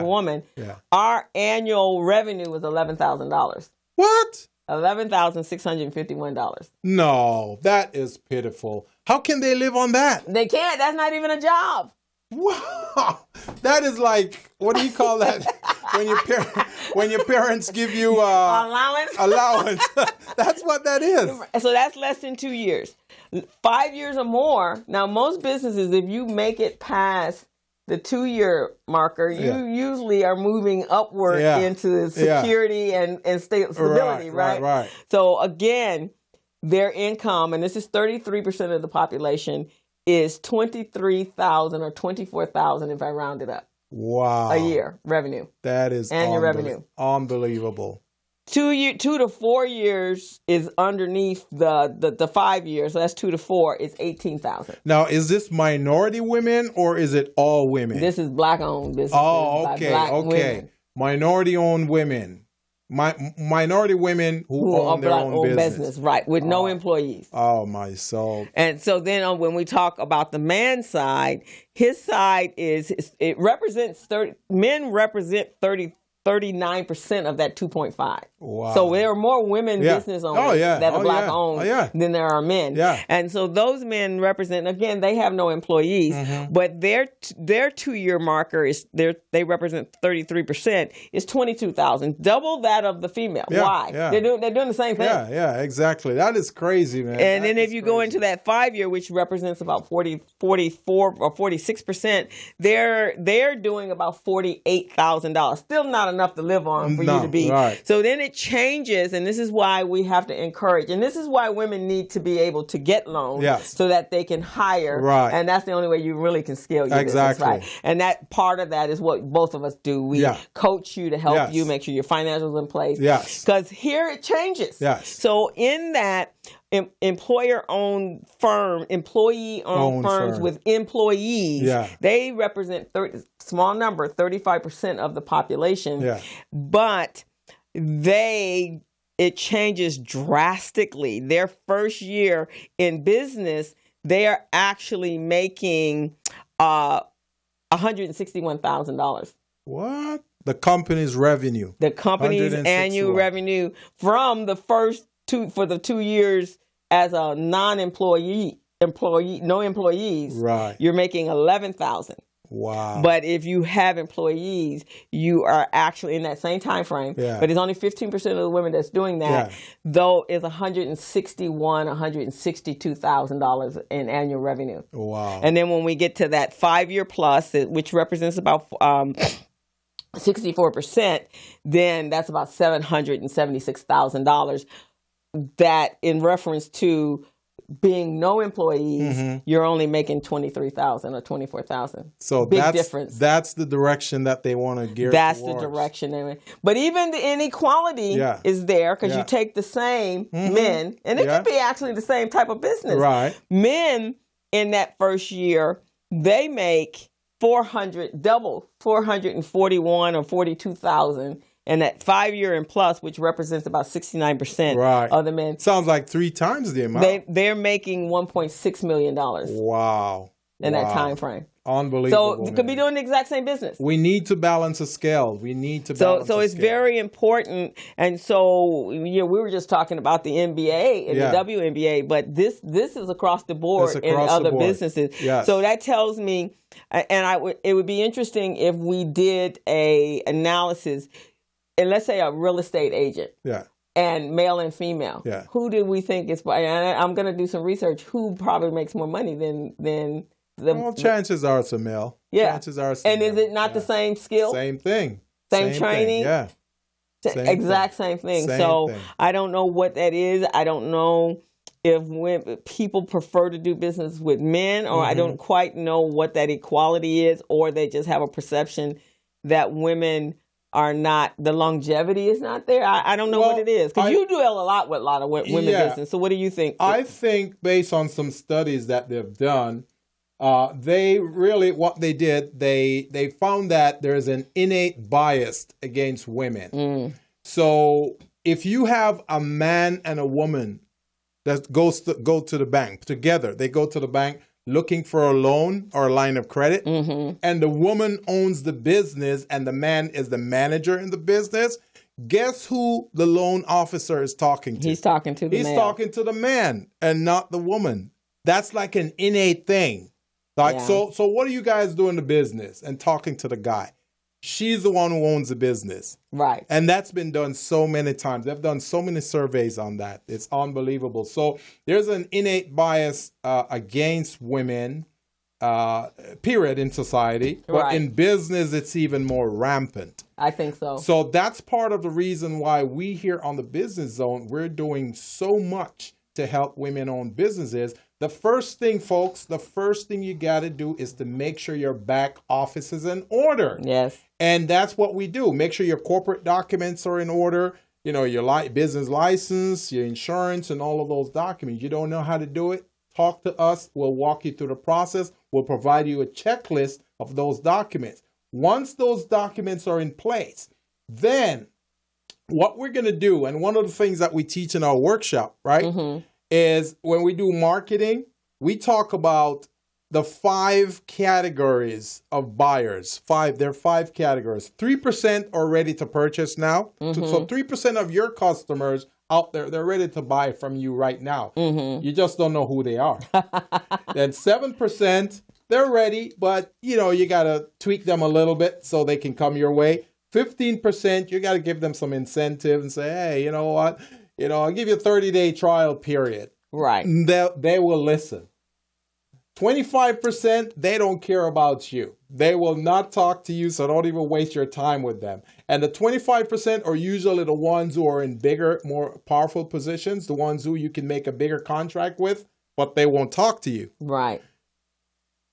[SPEAKER 3] woman, our annual revenue was $11,000. What? $11,651. No, that is pitiful. How can they live on that? They can't. That's not even a job. Wow, that is like, what do you call that? when your parents give you allowance. That's what that is. So that's less than 2 years. 5 years or more. Now, most businesses, if you make it past the 2-year marker, you usually are moving upward into security and stability, right? So again, their income, and this is 33% of the population, is $23,000 or $24,000 if I round it up. Wow. A year revenue. That is annual revenue. Unbelievable. 2 to 4 years is underneath the 5 years. So that's 2 to 4 is 18,000. Now, is this minority women or is it all women? This is Black-owned business. Oh, okay, okay. Women. minority-owned women, minority women who own their own business.
[SPEAKER 4] Right, with no employees.
[SPEAKER 3] Oh, my soul.
[SPEAKER 4] And so then when we talk about the man side, his side it represents men represent 39% of that 2.5.
[SPEAKER 3] Wow.
[SPEAKER 4] So there are more women business owners that are black owned than there are men.
[SPEAKER 3] Yeah.
[SPEAKER 4] And so those men represent, again, they have no employees, but their 2-year marker is they represent 33% is 22,000, double that of the female.
[SPEAKER 3] Yeah,
[SPEAKER 4] Why?
[SPEAKER 3] yeah.
[SPEAKER 4] They're doing the same thing.
[SPEAKER 3] Yeah, exactly. That is crazy, man.
[SPEAKER 4] And then if you go into that 5-year, which represents about 44 or 46%, they're doing about $48,000. Still not enough to live on for you to be.
[SPEAKER 3] Right.
[SPEAKER 4] So then it changes, and this is why we have to encourage, and this is why women need to be able to get loans so that they can hire.
[SPEAKER 3] Right.
[SPEAKER 4] And that's the only way you really can scale your business, right? And that part of that is what both of us do. We coach you to help you make sure your financials in place.
[SPEAKER 3] Yes.
[SPEAKER 4] Because here it changes.
[SPEAKER 3] Yes.
[SPEAKER 4] So in that employer-owned firm, employee-owned firms with employees, they represent small number, 35% of the population. Yeah. But it changes drastically. Their first year in business, they are actually making $161,000.
[SPEAKER 3] What? The company's revenue.
[SPEAKER 4] The company's annual revenue from the first for the 2 years as a non-employee, no employees. Right. You're making $11,000.
[SPEAKER 3] Wow.
[SPEAKER 4] But if you have employees, you are actually in that same time frame. Yeah. But it's only 15% of the women that's doing that, though it's $162,000 in annual revenue.
[SPEAKER 3] Wow.
[SPEAKER 4] And then when we get to that 5-year plus, which represents about 64%, then that's about $776,000. That in reference to being no employees, you're only making $23,000 or $24,000.
[SPEAKER 3] So
[SPEAKER 4] big difference.
[SPEAKER 3] That's the direction that they want to gear.
[SPEAKER 4] That's
[SPEAKER 3] towards.
[SPEAKER 4] The direction. But even the inequality is there because you take the same men, and it could be actually the same type of business.
[SPEAKER 3] Right.
[SPEAKER 4] Men in that first year, they make $441,000 or $42,000. And that 5-year and plus, which represents about 69% of the men.
[SPEAKER 3] Sounds like 3 times the amount.
[SPEAKER 4] They're making $1.6 million.
[SPEAKER 3] Wow.
[SPEAKER 4] In that time frame.
[SPEAKER 3] Unbelievable.
[SPEAKER 4] So you could be doing the exact same business.
[SPEAKER 3] We need to balance the scale. We need to balance
[SPEAKER 4] So it's very important. And so we were just talking about the NBA and the WNBA, but this is across the board in other businesses. Yes. So that tells me, and it would be interesting if we did a analysis. And let's say a real estate agent, and male and female. Yeah. Who do we think is? And I'm going to do some research. Who probably makes more money than the?
[SPEAKER 3] Well, chances are it's a male.
[SPEAKER 4] Yeah.
[SPEAKER 3] Chances are it's
[SPEAKER 4] and male. Is it not the same skill?
[SPEAKER 3] Same thing.
[SPEAKER 4] Same training.
[SPEAKER 3] Thing. Yeah.
[SPEAKER 4] Same thing. So I don't know what that is. I don't know if people prefer to do business with men, or I don't quite know what that equality is, or they just have a perception that women are not, the longevity is not there. I don't know what it is. Because you do a lot with a lot of women business. So what do you think?
[SPEAKER 3] I think based on some studies that they've done, what they did, they found that there's an innate bias against women. So if you have a man and a woman that go to the bank together, they go to the bank looking for a loan or a line of credit, and the woman owns the business and the man is the manager in the business, guess who the loan officer is talking to?
[SPEAKER 4] He's talking to the man.
[SPEAKER 3] He's talking to the man and not the woman. That's like an innate thing. So what do you guys do in the business and talking to the guy? She's the one who owns the business.
[SPEAKER 4] Right.
[SPEAKER 3] And that's been done so many times. They've done so many surveys on that. It's unbelievable. So there's an innate bias against women, period, in society. But in business, it's even more rampant.
[SPEAKER 4] I think so.
[SPEAKER 3] So that's part of the reason why we here on the Business Zone, we're doing so much to help women-owned businesses. The first thing, folks, you got to do is to make sure your back office is in order.
[SPEAKER 4] Yes.
[SPEAKER 3] And that's what we do. Make sure your corporate documents are in order. You know, your business license, your insurance, and all of those documents. You don't know how to do it? Talk to us. We'll walk you through the process. We'll provide you a checklist of those documents. Once those documents are in place, Then what we're going to do, and one of the things that we teach in our workshop, right, is when we do marketing, we talk about the 5 categories of buyers. There are 5 categories. 3% are ready to purchase now. So 3% of your customers out there, they're ready to buy from you right now. You just don't know who they are. Then 7%, they're ready, but you got to tweak them a little bit so they can come your way. 15%, you got to give them some incentive and say, hey, you know what? I'll give you a 30-day trial period.
[SPEAKER 4] Right.
[SPEAKER 3] They will listen. 25%, they don't care about you. They will not talk to you, so don't even waste your time with them. And the 25% are usually the ones who are in bigger, more powerful positions, the ones who you can make a bigger contract with, but they won't talk to you.
[SPEAKER 4] Right.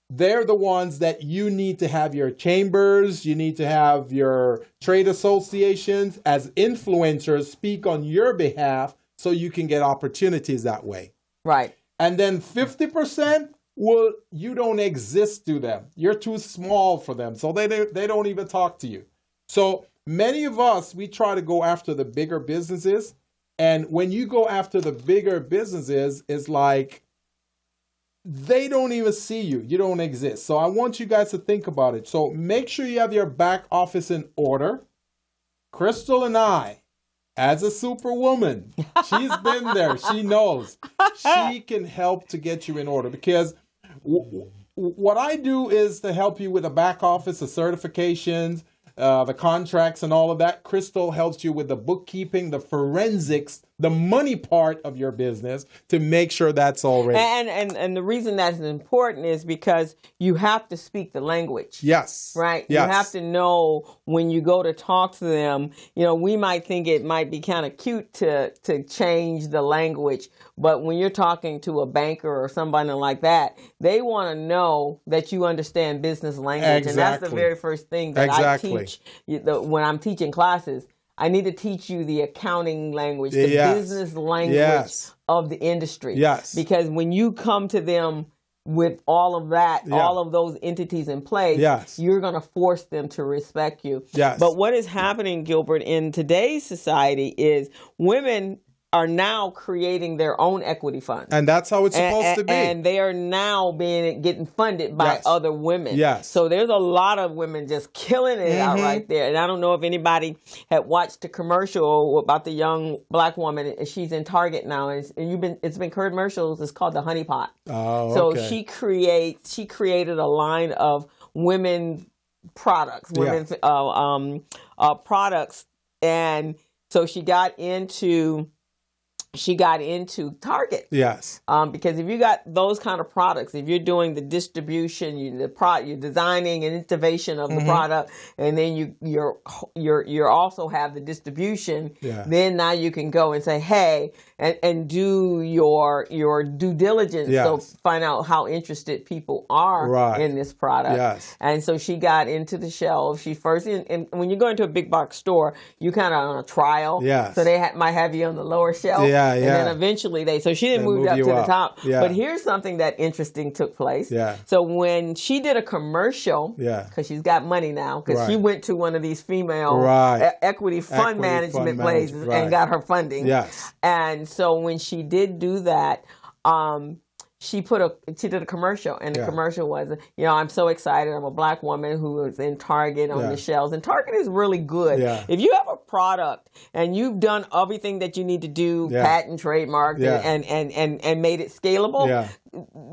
[SPEAKER 3] They're the ones that you need to have your chambers, you need to have your trade associations as influencers speak on your behalf so you can get opportunities that way.
[SPEAKER 4] Right.
[SPEAKER 3] And then 50%, well, you don't exist to them. You're too small for them, so they don't even talk to you. So many of us, we try to go after the bigger businesses. And when you go after the bigger businesses, it's like they don't even see you. You don't exist. So I want you guys to think about it. So make sure you have your back office in order. Crystal and I, as a superwoman, she's been there. She knows. She can help to get you in order because what I do is to help you with the back office, the certifications, the contracts and all of that. Crystal helps you with the bookkeeping, the forensics, the money part of your business to make sure that's all ready.
[SPEAKER 4] And the reason that's important is because you have to speak the language.
[SPEAKER 3] Yes.
[SPEAKER 4] Right?
[SPEAKER 3] Yes.
[SPEAKER 4] You have to know when you go to talk to them, we might think it might be kind of cute to change the language, but when you're talking to a banker or somebody like that, they want to know that you understand business language.
[SPEAKER 3] Exactly.
[SPEAKER 4] And that's the very first thing that I teach when I'm teaching classes. I need to teach you the accounting language, the business language of the industry.
[SPEAKER 3] Yes.
[SPEAKER 4] Because when you come to them with all of that, all of those entities in place, you're going to force them to respect you.
[SPEAKER 3] Yes.
[SPEAKER 4] But what is happening, Gilbert, in today's society is women are now creating their own equity funds.
[SPEAKER 3] And that's how it's supposed to be.
[SPEAKER 4] And they are now getting funded by other women.
[SPEAKER 3] Yes.
[SPEAKER 4] So there's a lot of women just killing it out right there. And I don't know if anybody had watched the commercial about the young black woman. She's in Target now, and it's been commercials. It's called the Honey Pot.
[SPEAKER 3] Oh,
[SPEAKER 4] so
[SPEAKER 3] okay.
[SPEAKER 4] she created a line of women products, products, and so she got into Target.
[SPEAKER 3] Yes.
[SPEAKER 4] Because if you got those kind of products, if you're doing the distribution, you're designing and innovation of the product, and then you're also have the distribution, then now you can go and say, hey, and do your due diligence, so find out how interested people are in this product. Yes. And so she got into the shelves. She first, and when you go into a big box store, you kind of on a trial. Yes. So they might have you on the lower shelf. Yeah. And then eventually so she didn't move up to the top. Yeah. But here's something that interesting took place. Yeah. So when she did a commercial, because she's got money now, because she went to one of these female equity fund management places and got her funding. Yes. And so when she did do that, she did a commercial, and the commercial was, I'm so excited. I'm a black woman who is in Target on the shelves, and Target is really good. Yeah. If you have a product and you've done everything that you need to do, patent, trademark, and made it scalable,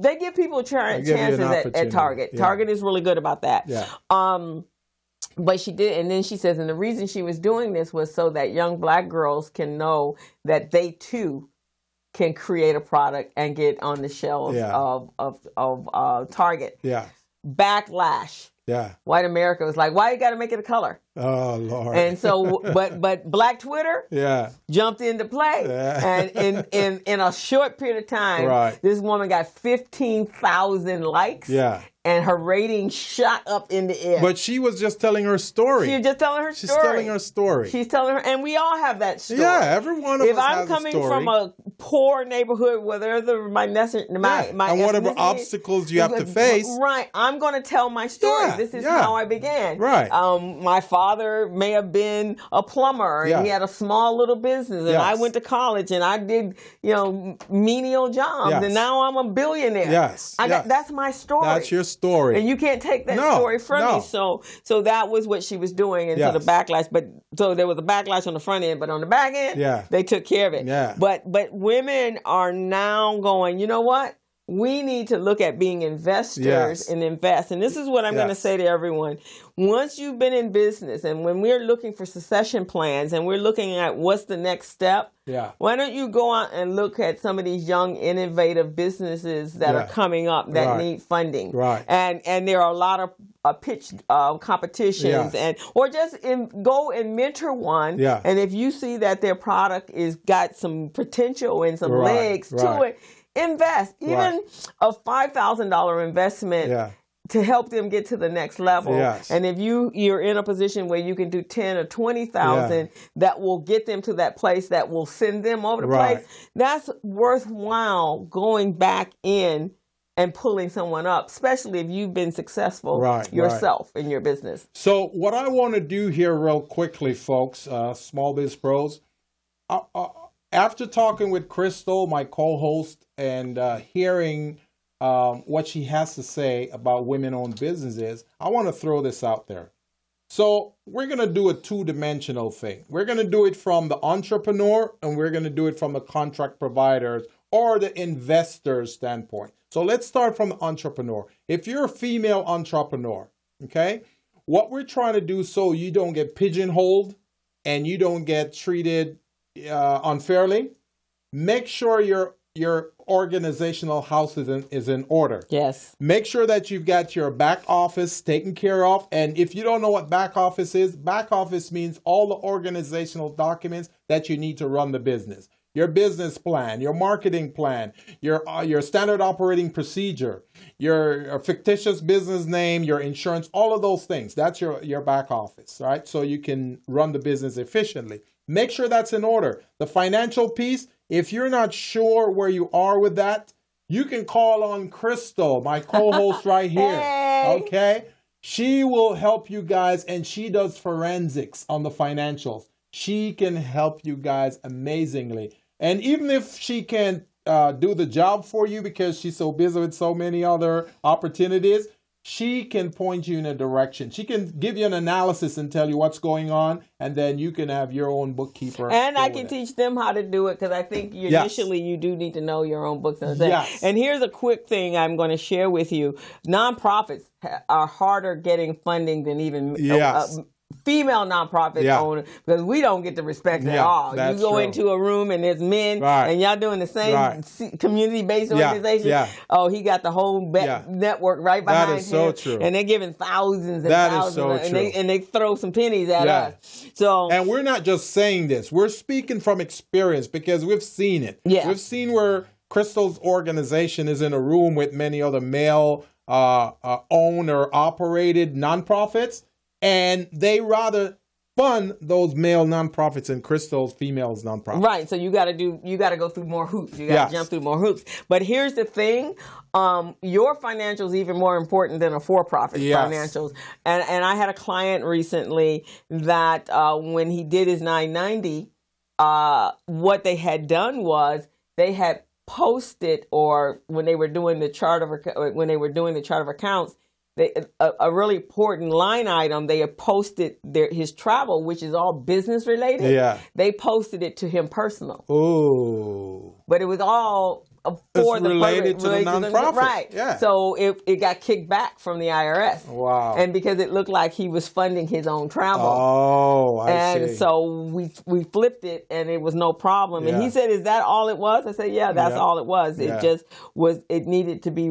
[SPEAKER 4] they give people chances at Target. Yeah. Target is really good about that. Yeah. But she did, and then she says, and the reason she was doing this was so that young black girls can know that they too can create a product and get on the shelves of Target. Yeah. Backlash. Yeah. White America was like, why you got to make it a color? Oh, Lord. And so, but Black Twitter jumped into play. Yeah. And in a short period of time, this woman got 15,000 likes. Yeah. And her rating shot up in the air.
[SPEAKER 3] But she was just telling her story.
[SPEAKER 4] She was just telling her story.
[SPEAKER 3] She's telling her story.
[SPEAKER 4] She's telling her, and we all have that story.
[SPEAKER 3] Yeah, every one of us has a story.
[SPEAKER 4] If I'm coming from a poor neighborhood, whatever my
[SPEAKER 3] and whatever obstacles you have to face,
[SPEAKER 4] right? I'm going to tell my story. This is how I began.
[SPEAKER 3] Right.
[SPEAKER 4] My father father may have been a plumber and he had a small little business, and I went to college and I did, menial jobs, and now I'm a billionaire. That's my story.
[SPEAKER 3] That's your story.
[SPEAKER 4] And you can't take that story from me. So that was what she was doing, and so the backlash. But so there was a backlash on the front end, but on the back end, they took care of it. But women are now going, you know what? We need to look at being investors and invest. And this is what I'm going to say to everyone. Once you've been in business, and when we're looking for succession plans and we're looking at what's the next step, why don't you go out and look at some of these young, innovative businesses that are coming up that need funding. And there are a lot of pitch competitions, or just go and mentor one. And if you see that their product is got some potential and some legs to it, invest. Even a $5,000 investment to help them get to the next level. And if you're in a position where you can do 10 or 20,000, that will get them to that place that will send them over the place. That's worthwhile going back in and pulling someone up, especially if you've been successful yourself in your business.
[SPEAKER 3] So what I want to do here real quickly, folks, Small Biz Pros, after talking with Crystal, my co-host, and hearing what she has to say about women-owned businesses, I want to throw this out there. So we're going to do a two-dimensional thing. We're going to do it from the entrepreneur, and we're going to do it from the contract providers or the investor standpoint. So let's start from the entrepreneur. If you're a female entrepreneur, okay, what we're trying to do so you don't get pigeonholed and you don't get treated unfairly, make sure your organizational house is in order. Make sure that you've got your back office taken care of. And if you don't know what back office is, back office means all the organizational documents that you need to run the business. Your business plan, your marketing plan, your standard operating procedure, your fictitious business name, your insurance, all of those things. That's your back office, right? So you can run the business efficiently. Make sure that's in order. The financial piece, if you're not sure where you are with that, you can call on Crystal, my co-host right here. Okay? She will help you guys, and she does forensics on the financials. She can help you guys amazingly. And even if she can't do the job for you because she's so busy with so many other opportunities, she can point you in a direction. She can give you an analysis and tell you what's going on, and then you can have your own bookkeeper.
[SPEAKER 4] And I can teach them how to do it, because I think initially you do need to know your own books. And here's a quick thing I'm going to share with you. Nonprofits are harder getting funding than even female nonprofit owners, because we don't get the respect at all. You go into a room and there's men, and y'all doing the same community-based organization. Oh, he got the whole network right behind him. That is so true. And they're giving thousands and thousands, and they throw some pennies at us. So,
[SPEAKER 3] and we're not just saying this; we're speaking from experience, because we've seen it. We've seen where Crystal's organization is in a room with many other male owned or operated nonprofits, and they rather fund those male nonprofits and Crystal's females nonprofits.
[SPEAKER 4] Right. So you got to go through more hoops. You got to jump through more hoops. But here's the thing. Your financials are even more important than a for-profit financials. And I had a client recently that when he did his 990, what they had done was they had posted, or when they were doing the chart of accounts, a really important line item, they had posted his travel, which is all business related. They posted it to him personal.
[SPEAKER 3] Oh.
[SPEAKER 4] But it was all for the
[SPEAKER 3] related to the nonprofit.
[SPEAKER 4] Right. Yeah. So it got kicked back from the IRS.
[SPEAKER 3] Wow.
[SPEAKER 4] And because it looked like he was funding his own travel.
[SPEAKER 3] Oh, I see.
[SPEAKER 4] And so we flipped it, and it was no problem. And he said, "Is that all it was?" I said, "Yeah, that's all it was. It just was, it needed to be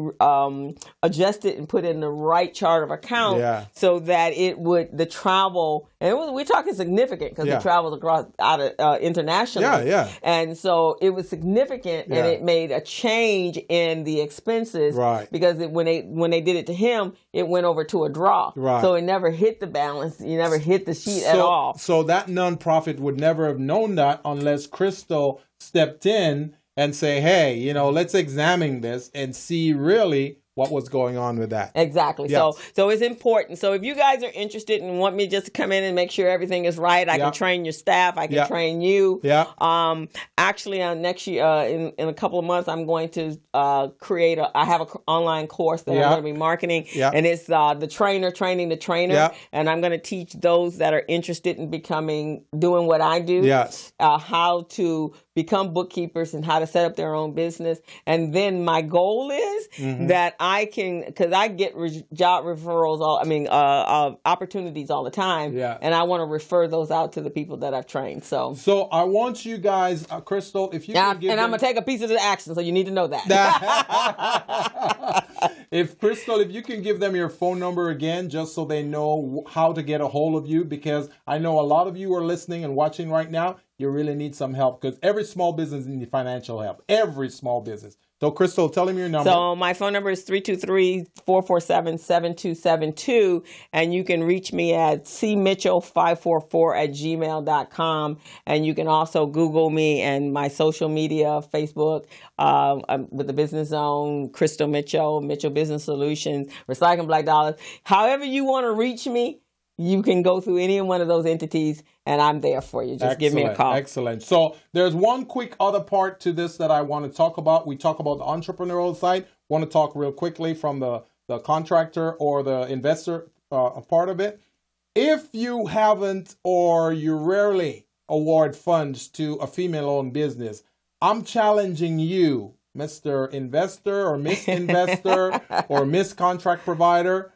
[SPEAKER 4] adjusted and put in the right chart of account so that it would, the travel, and we're talking significant, because it travels across internationally. And so it was significant, and it made a change in the expenses, because when they did it to him, it went over to a draw. So it never hit the balance. You never hit the sheet at all.
[SPEAKER 3] So that nonprofit would never have known that unless Crystal stepped in and say, "Hey, let's examine this and see really what was going on with that.
[SPEAKER 4] Exactly.
[SPEAKER 3] Yes.
[SPEAKER 4] So it's important. So if you guys are interested and want me just to come in and make sure everything is right, I can train your staff. I can train you.
[SPEAKER 3] Yeah.
[SPEAKER 4] Actually, next year, in a couple of months, I'm going to create I have an online course that I'm going to be marketing, and it's the trainer training the trainer, and I'm going to teach those that are interested in doing what I do, how to become bookkeepers and how to set up their own business. And then my goal is that I can, because I get job referrals, opportunities all the time, and I want to refer those out to the people that I've trained. So
[SPEAKER 3] I want you guys, Crystal, if you can give
[SPEAKER 4] and I'm going to take a piece of the action, so you need to know that.
[SPEAKER 3] If you can give them your phone number again, just so they know how to get a hold of you, because I know a lot of you are listening and watching right now. You really need some help, because every small business needs financial help. Every small business. So, Crystal, tell him your number.
[SPEAKER 4] So, my phone number is 323-447-7272, and you can reach me at cmitchell544@gmail.com, and you can also Google me and my social media, Facebook, with the Business Zone, Crystal Mitchell, Mitchell Business Solutions, Recycling Black Dollars. However you want to reach me, you can go through any one of those entities, and I'm there for you. Just give me a call.
[SPEAKER 3] Excellent. So there's one quick other part to this that I want to talk about. We talk about the entrepreneurial side. Want to talk real quickly from the contractor or the investor part of it. If you haven't, or you rarely award funds to a female-owned business, I'm challenging you, Mr. Investor or Miss Investor or Miss Contract Provider.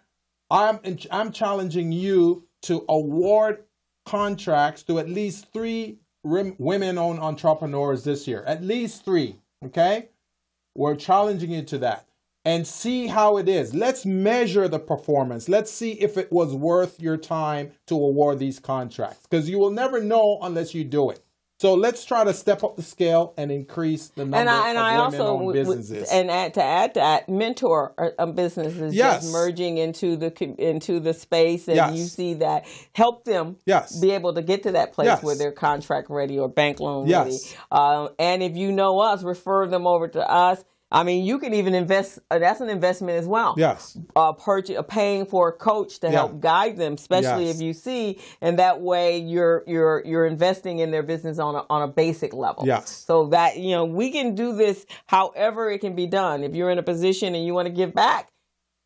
[SPEAKER 3] I'm challenging you to award contracts to at least 3 women-owned entrepreneurs this year. At least 3, okay? We're challenging you to that. And see how it is. Let's measure the performance. Let's see if it was worth your time to award these contracts. Because you will never know unless you do it. So let's try to step up the scale and increase the number of women-owned businesses.
[SPEAKER 4] And to add to that, mentor businesses just merging into the space, and you see that, help them be able to get to that place where they're contract ready or bank loan ready. And if you know us, refer them over to us. I mean, you can even invest. That's an investment as well.
[SPEAKER 3] Yes.
[SPEAKER 4] Paying for a coach to help guide them, especially if you see, and that way you're investing in their business on a basic level.
[SPEAKER 3] Yes.
[SPEAKER 4] So that we can do this however it can be done. If you're in a position and you want to give back,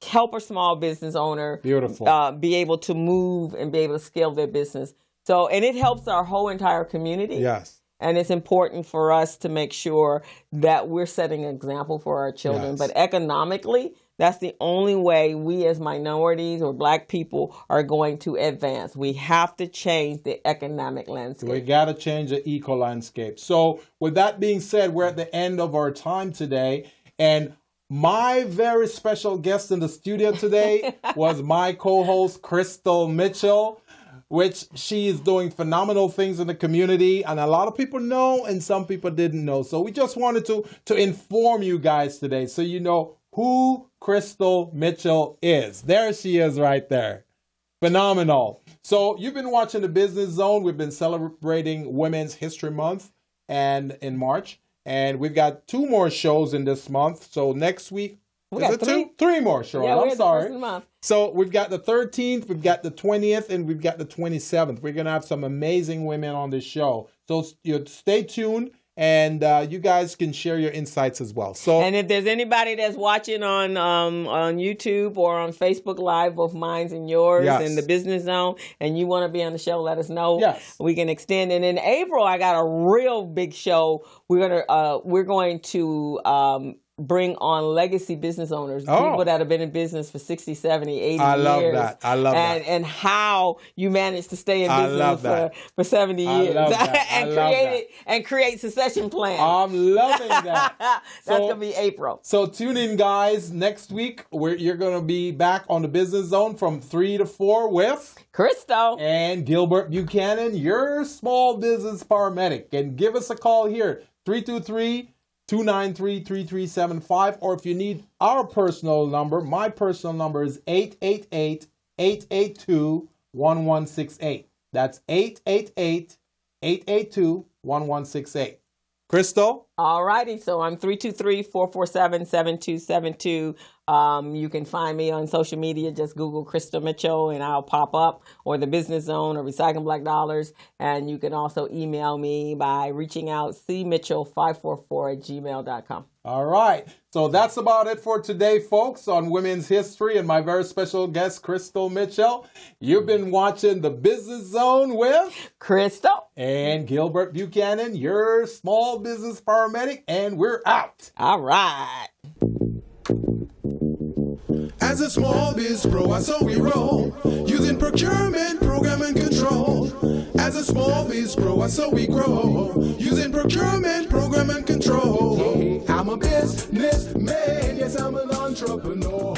[SPEAKER 4] help a small business owner.
[SPEAKER 3] Beautiful.
[SPEAKER 4] Be able to move and be able to scale their business. So, and it helps our whole entire community.
[SPEAKER 3] Yes.
[SPEAKER 4] And it's important for us to make sure that we're setting an example for our children. But economically, that's the only way we as minorities or Black people are going to advance. We have to change the economic landscape.
[SPEAKER 3] We got to change the eco landscape. So with that being said, we're at the end of our time today. And my very special guest in the studio today was my co-host, Crystal Mitchell, which she is doing phenomenal things in the community, and a lot of people know and some people didn't know. So we just wanted to inform you guys today so you know who Crystal Mitchell is. There she is right there. Phenomenal. So you've been watching the Business Zone. We've been celebrating Women's History Month and in March, and we've got 2 more shows in this month. So next week,
[SPEAKER 4] we got
[SPEAKER 3] 3 more shows. I'm sorry.
[SPEAKER 4] Month.
[SPEAKER 3] So we've got the 13th, we've got the 20th, and we've got the 27th. We're going to have some amazing women on this show. So stay tuned, and you guys can share your insights as well. So,
[SPEAKER 4] and if there's anybody that's watching on YouTube or on Facebook Live, both mine and yours, in the Business Zone, and you want to be on the show, let us know.
[SPEAKER 3] Yes.
[SPEAKER 4] We can extend. And in April, I got a real big show. We're going to bring on legacy business owners, people that have been in business for 60, 70, 80 years.
[SPEAKER 3] I love that.
[SPEAKER 4] And how you manage to stay in business for 70 years. And create succession plans.
[SPEAKER 3] I'm loving that.
[SPEAKER 4] That's going to be April.
[SPEAKER 3] So tune in, guys. Next week, you're going to be back on the Business Zone from 3 to 4 with
[SPEAKER 4] Crystal
[SPEAKER 3] and Gilbert Buchanan, your small business paramedic. And give us a call here, 323-293-3375, or if you need our personal number, my personal number is 888-882-1168. That's 888-882-1168. Crystal?
[SPEAKER 4] All righty. So I'm 323-447-7272. You can find me on social media. Just Google Crystal Mitchell and I'll pop up, or the Business Zone or Recycling Black Dollars. And you can also email me by reaching out cmitchell544@gmail.com.
[SPEAKER 3] All right. So that's about it for today, folks, on Women's History and my very special guest, Crystal Mitchell. You've been watching The Business Zone with
[SPEAKER 4] Crystal
[SPEAKER 3] and Gilbert Buchanan, your small business paramedic, and we're out.
[SPEAKER 4] All right.
[SPEAKER 2] As a small biz pro, that's how we roll. Using procurement, program, and control. As a small biz pro, that's how we grow. Using procurement, program, and control. I'm a businessman, yes, I'm an entrepreneur.